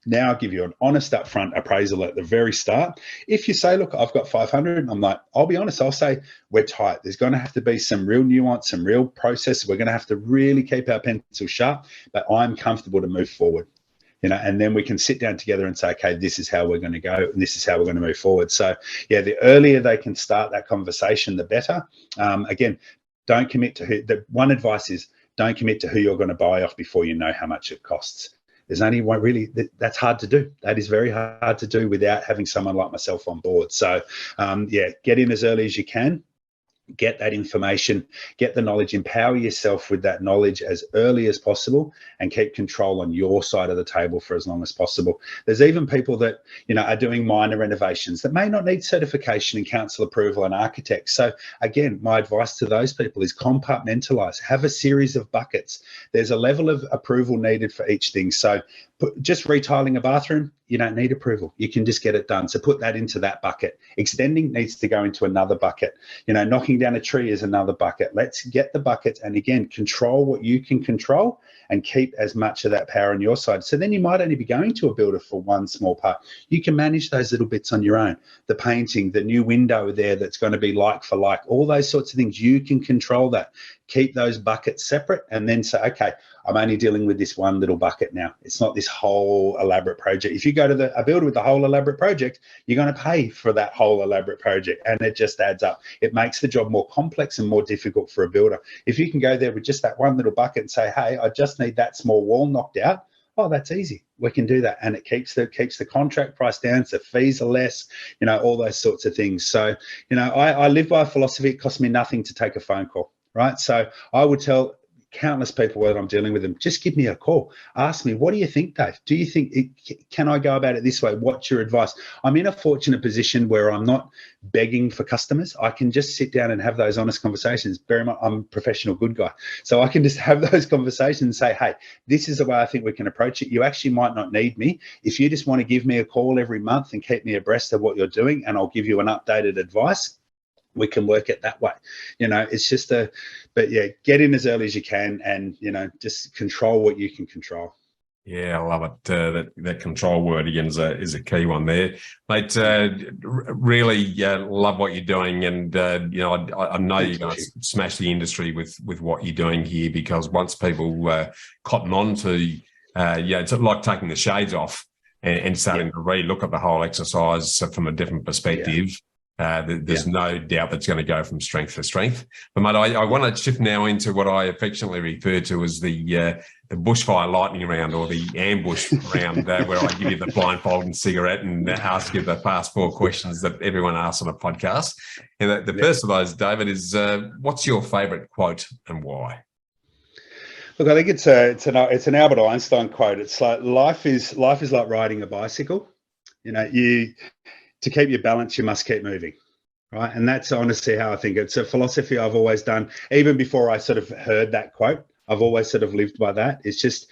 Now I'll give you an honest upfront appraisal at the very start. If you say, look, I've got 500, I'm like, I'll be honest, I'll say we're tight. There's going to have to be some real nuance, some real process. We're going to have to really keep our pencil sharp, but I'm comfortable to move forward. And then we can sit down together and say, okay, this is how we're going to go, and this is how we're going to move forward. So yeah, the earlier they can start that conversation, the better. Again, don't commit to who. The one advice is, don't commit to who you're going to buy off before you know how much it costs. There's only one really, that's hard to do. That is very hard to do without having someone like myself on board. So get in as early as you can. Get that information, get the knowledge, empower yourself with that knowledge as early as possible, and keep control on your side of the table for as long as possible. There's even people that, are doing minor renovations that may not need certification and council approval and architects. So again, my advice to those people is compartmentalize, have a series of buckets. There's a level of approval needed for each thing. So just retiling a bathroom, you don't need approval. You can just get it done. So put that into that bucket. Extending needs to go into another bucket. Knocking down a tree is another bucket. Let's get the buckets, and again, control what you can control and keep as much of that power on your side. So then you might only be going to a builder for one small part. You can manage those little bits on your own. The painting, the new window there that's going to be like for like, all those sorts of things, you can control that. Keep those buckets separate, and then say, okay, I'm only dealing with this one little bucket now. It's not this whole elaborate project. If you go to a builder with the whole elaborate project, you're going to pay for that whole elaborate project, and it just adds up. It makes the job more complex and more difficult for a builder. If you can go there with just that one little bucket and say, hey, I just need that small wall knocked out, oh, that's easy. We can do that. And it keeps the contract price down, so fees are less, all those sorts of things. So, I live by a philosophy, it costs me nothing to take a phone call, right? So I would tell countless people when I'm dealing with them, just give me a call. Ask me, what do you think, Dave? Do you think can I go about it this way? What's your advice? I'm in a fortunate position where I'm not begging for customers. I can just sit down and have those honest conversations. Very much, I'm a professional good guy. So I can just have those conversations and say, hey, this is the way I think we can approach it. You actually might not need me. If you just want to give me a call every month and keep me abreast of what you're doing, and I'll give you an updated advice, we can work it that way. It's just but yeah, get in as early as you can, and, just control what you can control. Yeah, I love it. That control word again is a key one there, mate. Really love what you're doing, and I know you're going to smash the industry with what you're doing here, because once people cotton on to, it's like taking the shades off and starting to re-look at the whole exercise from a different perspective. Yeah. There's no doubt that's going to go from strength to strength. But mate, I want to shift now into what I affectionately refer to as the bushfire lightning round, or the ambush round, where I give you the blindfold and cigarette and ask you the fast 4 questions that everyone asks on a podcast. And the first of those, David, is what's your favourite quote and why? Look, I think it's an Albert Einstein quote. It's like life is like riding a bicycle. To keep your balance, you must keep moving, right? And that's honestly how I think. It's a philosophy I've always done. Even before I sort of heard that quote, I've always sort of lived by that. It's just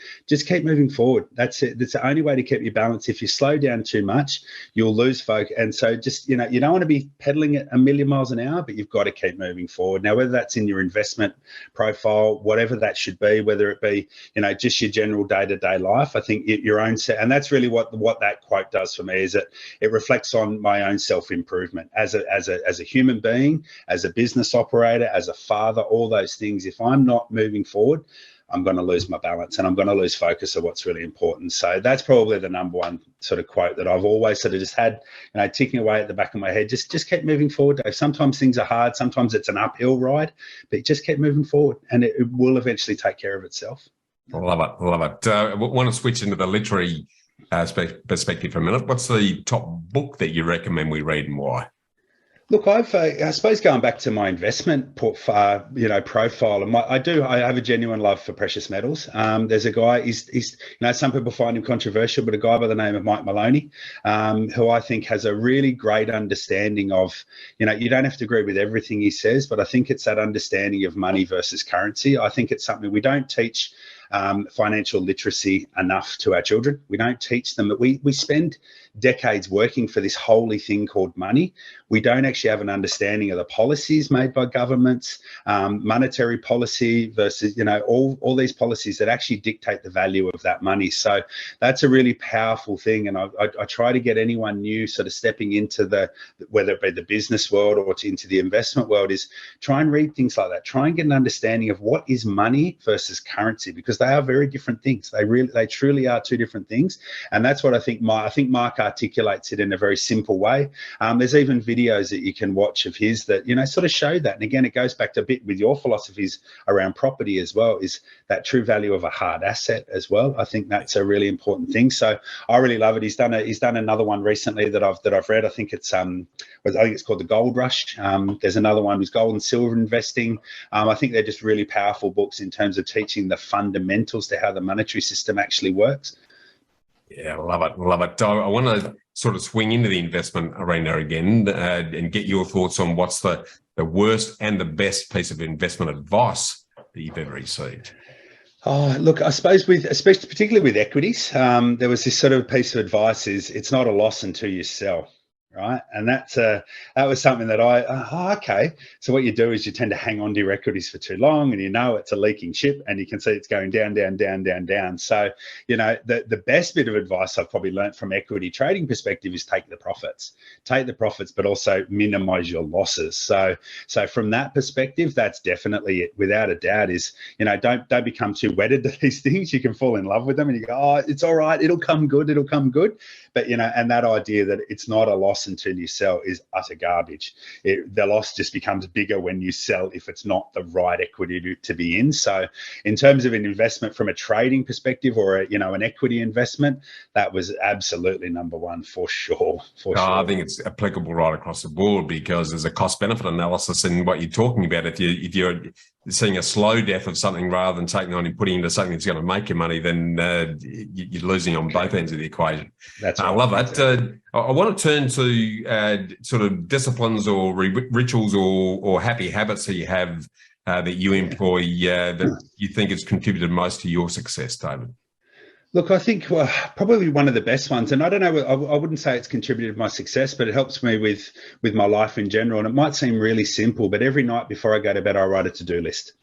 keep moving forward. That's it. That's the only way to keep your balance. If you slow down too much, you'll lose focus. And so just, you don't want to be pedaling at 1,000,000 miles an hour, but you've got to keep moving forward. Now, whether that's in your investment profile, whatever that should be, whether it be, just your general day-to-day life, I think your own set. And that's really what that quote does for me, is that it reflects on my own self-improvement as a human being, as a business operator, as a father, all those things. If I'm not moving forward, I'm going to lose my balance, and I'm going to lose focus of what's really important. So that's probably the number one sort of quote that I've always sort of just had, ticking away at the back of my head. Just keep moving forward, Dave. Sometimes things are hard. Sometimes it's an uphill ride, but just keep moving forward, and it will eventually take care of itself. I love it. I want to switch into the literary perspective for a minute. What's the top book that you recommend we read, and why? Look, I suppose going back to my investment profile, and I have a genuine love for precious metals. There's a guy, he's some people find him controversial, but a guy by the name of Mike Maloney, who I think has a really great understanding of, you don't have to agree with everything he says, but I think it's that understanding of money versus currency. I think it's something we don't teach financial literacy enough to our children. We don't teach them that we spend decades working for this holy thing called money. We don't actually have an understanding of the policies made by governments, monetary policy versus, all these policies that actually dictate the value of that money. So that's a really powerful thing. And I try to get anyone new sort of stepping into whether it be the business world or into the investment world, is try and read things like that. Try and get an understanding of what is money versus currency, because because they are very different things. They truly are two different things. And that's what I think Mark articulates it in a very simple way. There's even videos that you can watch of his that, sort of show that. And again, it goes back to a bit with your philosophies around property as well, is that true value of a hard asset as well. I think that's a really important thing. So I really love it. He's done another one recently that I've read. I think it's called The Gold Rush. There's another one with gold and silver investing. I think they're just really powerful books in terms of teaching the fundamentals to how the monetary system actually works. Yeah, love it. I want to sort of swing into the investment arena again and get your thoughts on what's the worst and the best piece of investment advice that you've ever received. Oh, look, I suppose particularly with equities, there was this sort of piece of advice: is it's not a loss until you sell. Right. And that was something that okay. So what you do is you tend to hang on to your equities for too long, and it's a leaking ship, and you can see it's going down, down, down, down, down. So, the best bit of advice I've probably learned from equity trading perspective is take the profits, but also minimize your losses. So from that perspective, that's definitely it, without a doubt, is, don't become too wedded to these things. You can fall in love with them and you go, oh, it's all right. It'll come good. But, and that idea that it's not a loss until you sell is utter garbage. The loss just becomes bigger when you sell if it's not the right equity to be in. So in terms of an investment from a trading perspective or an equity investment, that was absolutely number one for sure. I think it's applicable right across the board because there's a cost benefit analysis in what you're talking about. If you're seeing a slow death of something rather than taking on and putting into something that's going to make you money, then you're losing on both ends of the equation. That's right. I love that. I want to turn to sort of disciplines or rituals or happy habits that you have that you employ that you think has contributed most to your success, David. Look, I think probably one of the best ones, and I don't know, I wouldn't say it's contributed to my success, but it helps me with my life in general. And it might seem really simple, but every night before I go to bed, I write a to-do list.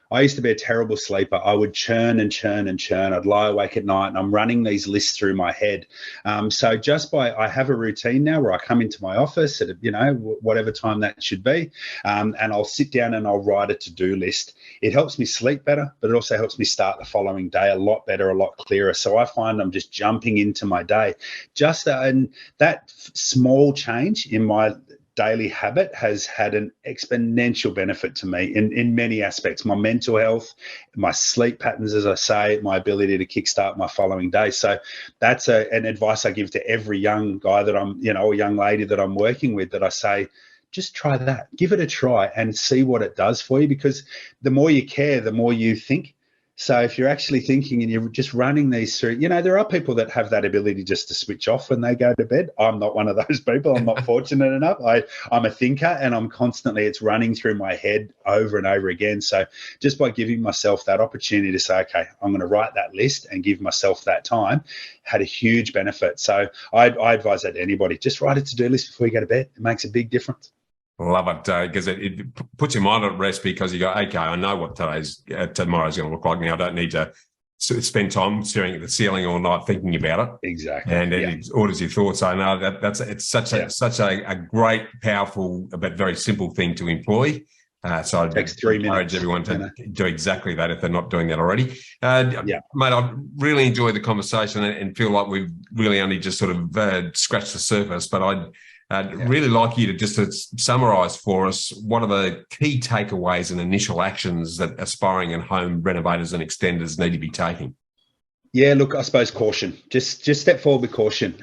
I used to be a terrible sleeper. I would churn and churn and churn. I'd lie awake at night and I'm running these lists through my head. So I have a routine now where I come into my office at, whatever time that should be. And I'll sit down and I'll write a to-do list. It helps me sleep better, but it also helps me start the following day a lot better, a lot clearer. So I find I'm just jumping into my day. And that small change in my daily habit has had an exponential benefit to me in many aspects: my mental health, my sleep patterns, as I say, my ability to kickstart my following day. So that's an advice I give to every young guy that I'm, or young lady that I'm working with, that I say, just try that, give it a try and see what it does for you, because the more you care, the more you think. So if you're actually thinking and you're just running these through, there are people that have that ability just to switch off when they go to bed. I'm not one of those people. I'm not fortunate enough. I'm a thinker and I'm constantly, it's running through my head over and over again. So just by giving myself that opportunity to say, okay, I'm going to write that list and give myself that time, had a huge benefit. So I advise that to anybody. Just write a to-do list before you go to bed. It makes a big difference. Love it, because it puts your mind at rest, because you go, okay, I know what tomorrow's going to look like now. I don't need to spend time staring at the ceiling all night thinking about it. Exactly. And it orders your thoughts. I know it's such a great, powerful, but very simple thing to employ. So I'd encourage everyone to do exactly that if they're not doing that already. Mate, I really enjoyed the conversation and feel like we've really only just sort of scratched the surface, but I'd really like you to just summarise for us what are the key takeaways and initial actions that aspiring and home renovators and extenders need to be taking. Yeah, look, I suppose caution. Just step forward with caution.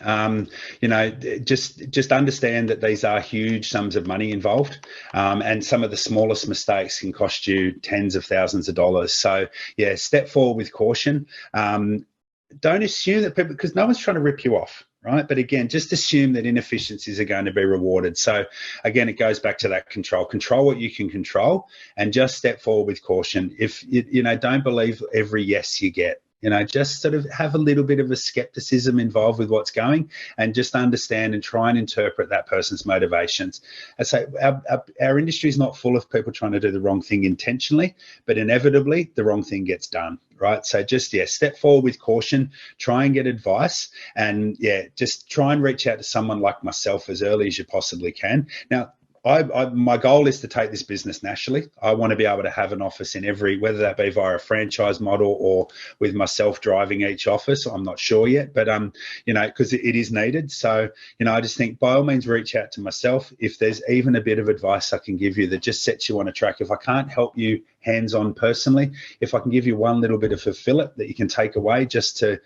Just understand that these are huge sums of money involved, and some of the smallest mistakes can cost you tens of thousands of dollars. So, yeah, step forward with caution. Don't assume that people, because no one's trying to rip you off. Right. But again, just assume that inefficiencies are going to be rewarded. So again, it goes back to that control what you can control, and just step forward with caution. If don't believe every yes you get. Just sort of have a little bit of a skepticism involved with what's going, and just understand and try and interpret that person's motivations. I say our industry is not full of people trying to do the wrong thing intentionally, but inevitably the wrong thing gets done. Right. So just, step forward with caution, try and get advice, and just try and reach out to someone like myself as early as you possibly can. Now, My goal is to take this business nationally. I want to be able to have an office in every, whether that be via a franchise model or with myself driving each office. I'm not sure yet, but because it is needed. So I just think by all means reach out to myself. If there's even a bit of advice I can give you that just sets you on a track, if I can't help you hands-on personally, if I can give you one little bit of a fillet that you can take away just to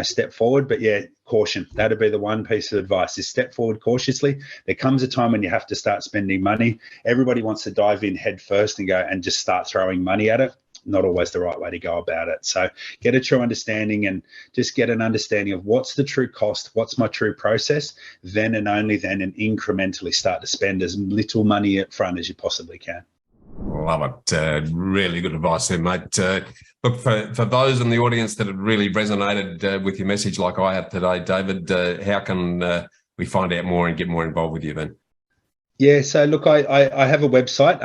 step forward. But yeah, caution, that'd be the one piece of advice, is step forward cautiously. There comes a time when you have to start spending money. Everybody wants to dive in head first and go and just start throwing money at it. Not always the right way to go about it. So get a true understanding and just get an understanding of what's the true cost, what's my true process, then and only then, and incrementally start to spend as little money up front as you possibly can. Love it. Really good advice there, mate. Look, for those in the audience that have really resonated with your message like I have today, David, how can we find out more and get more involved with you then? Yeah, so look, I have a website,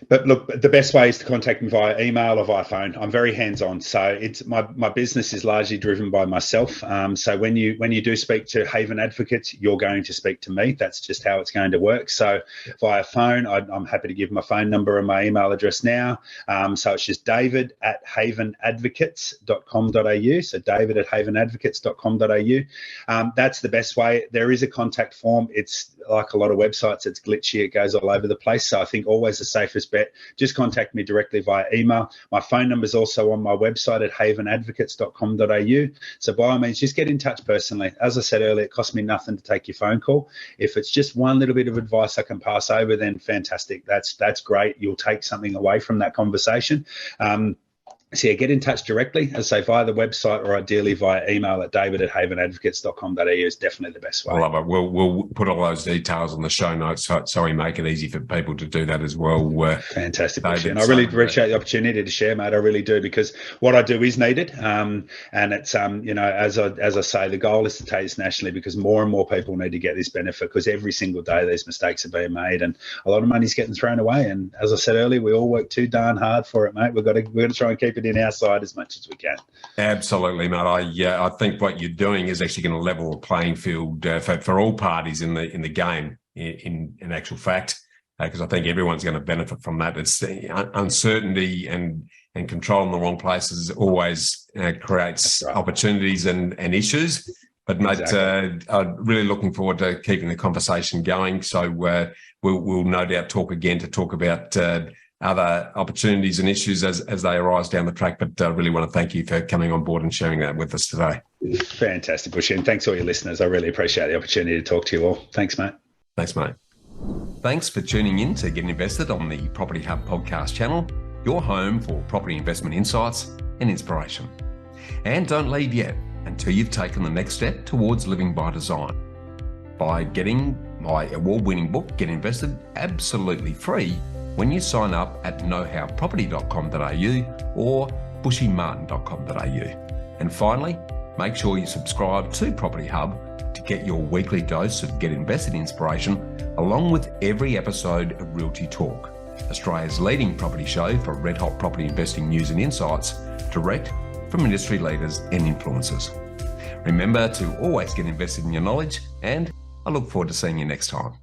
but look, the best way is to contact me via email or via phone. I'm very hands-on, so it's my business is largely driven by myself. So when you do speak to Haven Advocates, you're going to speak to me. That's just how it's going to work. So via phone, I'm happy to give my phone number and my email address now. So it's just david@havenadvocates.com.au. So david@havenadvocates.com.au. That's the best way. There is a contact form. It's like a lot of websites, it's glitchy, it goes all over the place. So I think always the safest bet, just contact me directly via email. My phone number is also on my website at havenadvocates.com.au. So by all means, just get in touch personally. As I said earlier, it costs me nothing to take your phone call. If it's just one little bit of advice I can pass over, then fantastic. That's great. You'll take something away from that conversation. So yeah, get in touch directly, as I say, via the website or ideally via email at david@havenadvocates.com.au is definitely the best way. I love it. We'll put all those details on the show notes so we make it easy for people to do that as well. Fantastic, David, and I really appreciate the opportunity to share, mate. I really do, because what I do is needed, and it's as I say, the goal is to take this nationally, because more and more people need to get this benefit, because every single day these mistakes are being made and a lot of money's getting thrown away. And as I said earlier, we all work too darn hard for it, mate. We've got to try and keep it in our side as much as we can. Absolutely, mate. I think what you're doing is actually going to level the playing field for all parties in the game. In actual fact, because I think everyone's going to benefit from that. It's uncertainty and control in the wrong places always creates opportunities and issues. But mate, exactly. I'm really looking forward to keeping the conversation going. So we'll no doubt talk again to talk about other opportunities and issues as they arise down the track. But I really want to thank you for coming on board and sharing that with us today. Fantastic, Bushy. And thanks to all your listeners. I really appreciate the opportunity to talk to you all. Thanks, mate. Thanks, mate. Thanks for tuning in to Getting Invested on the Property Hub podcast channel, your home for property investment insights and inspiration. And don't leave yet until you've taken the next step towards living by design by getting my award-winning book, Get Invested, absolutely free when you sign up at knowhowproperty.com.au or bushymartin.com.au. And finally, make sure you subscribe to Property Hub to get your weekly dose of Get Invested inspiration, along with every episode of Realty Talk, Australia's leading property show for red-hot property investing news and insights, direct from industry leaders and influencers. Remember to always get invested in your knowledge, and I look forward to seeing you next time.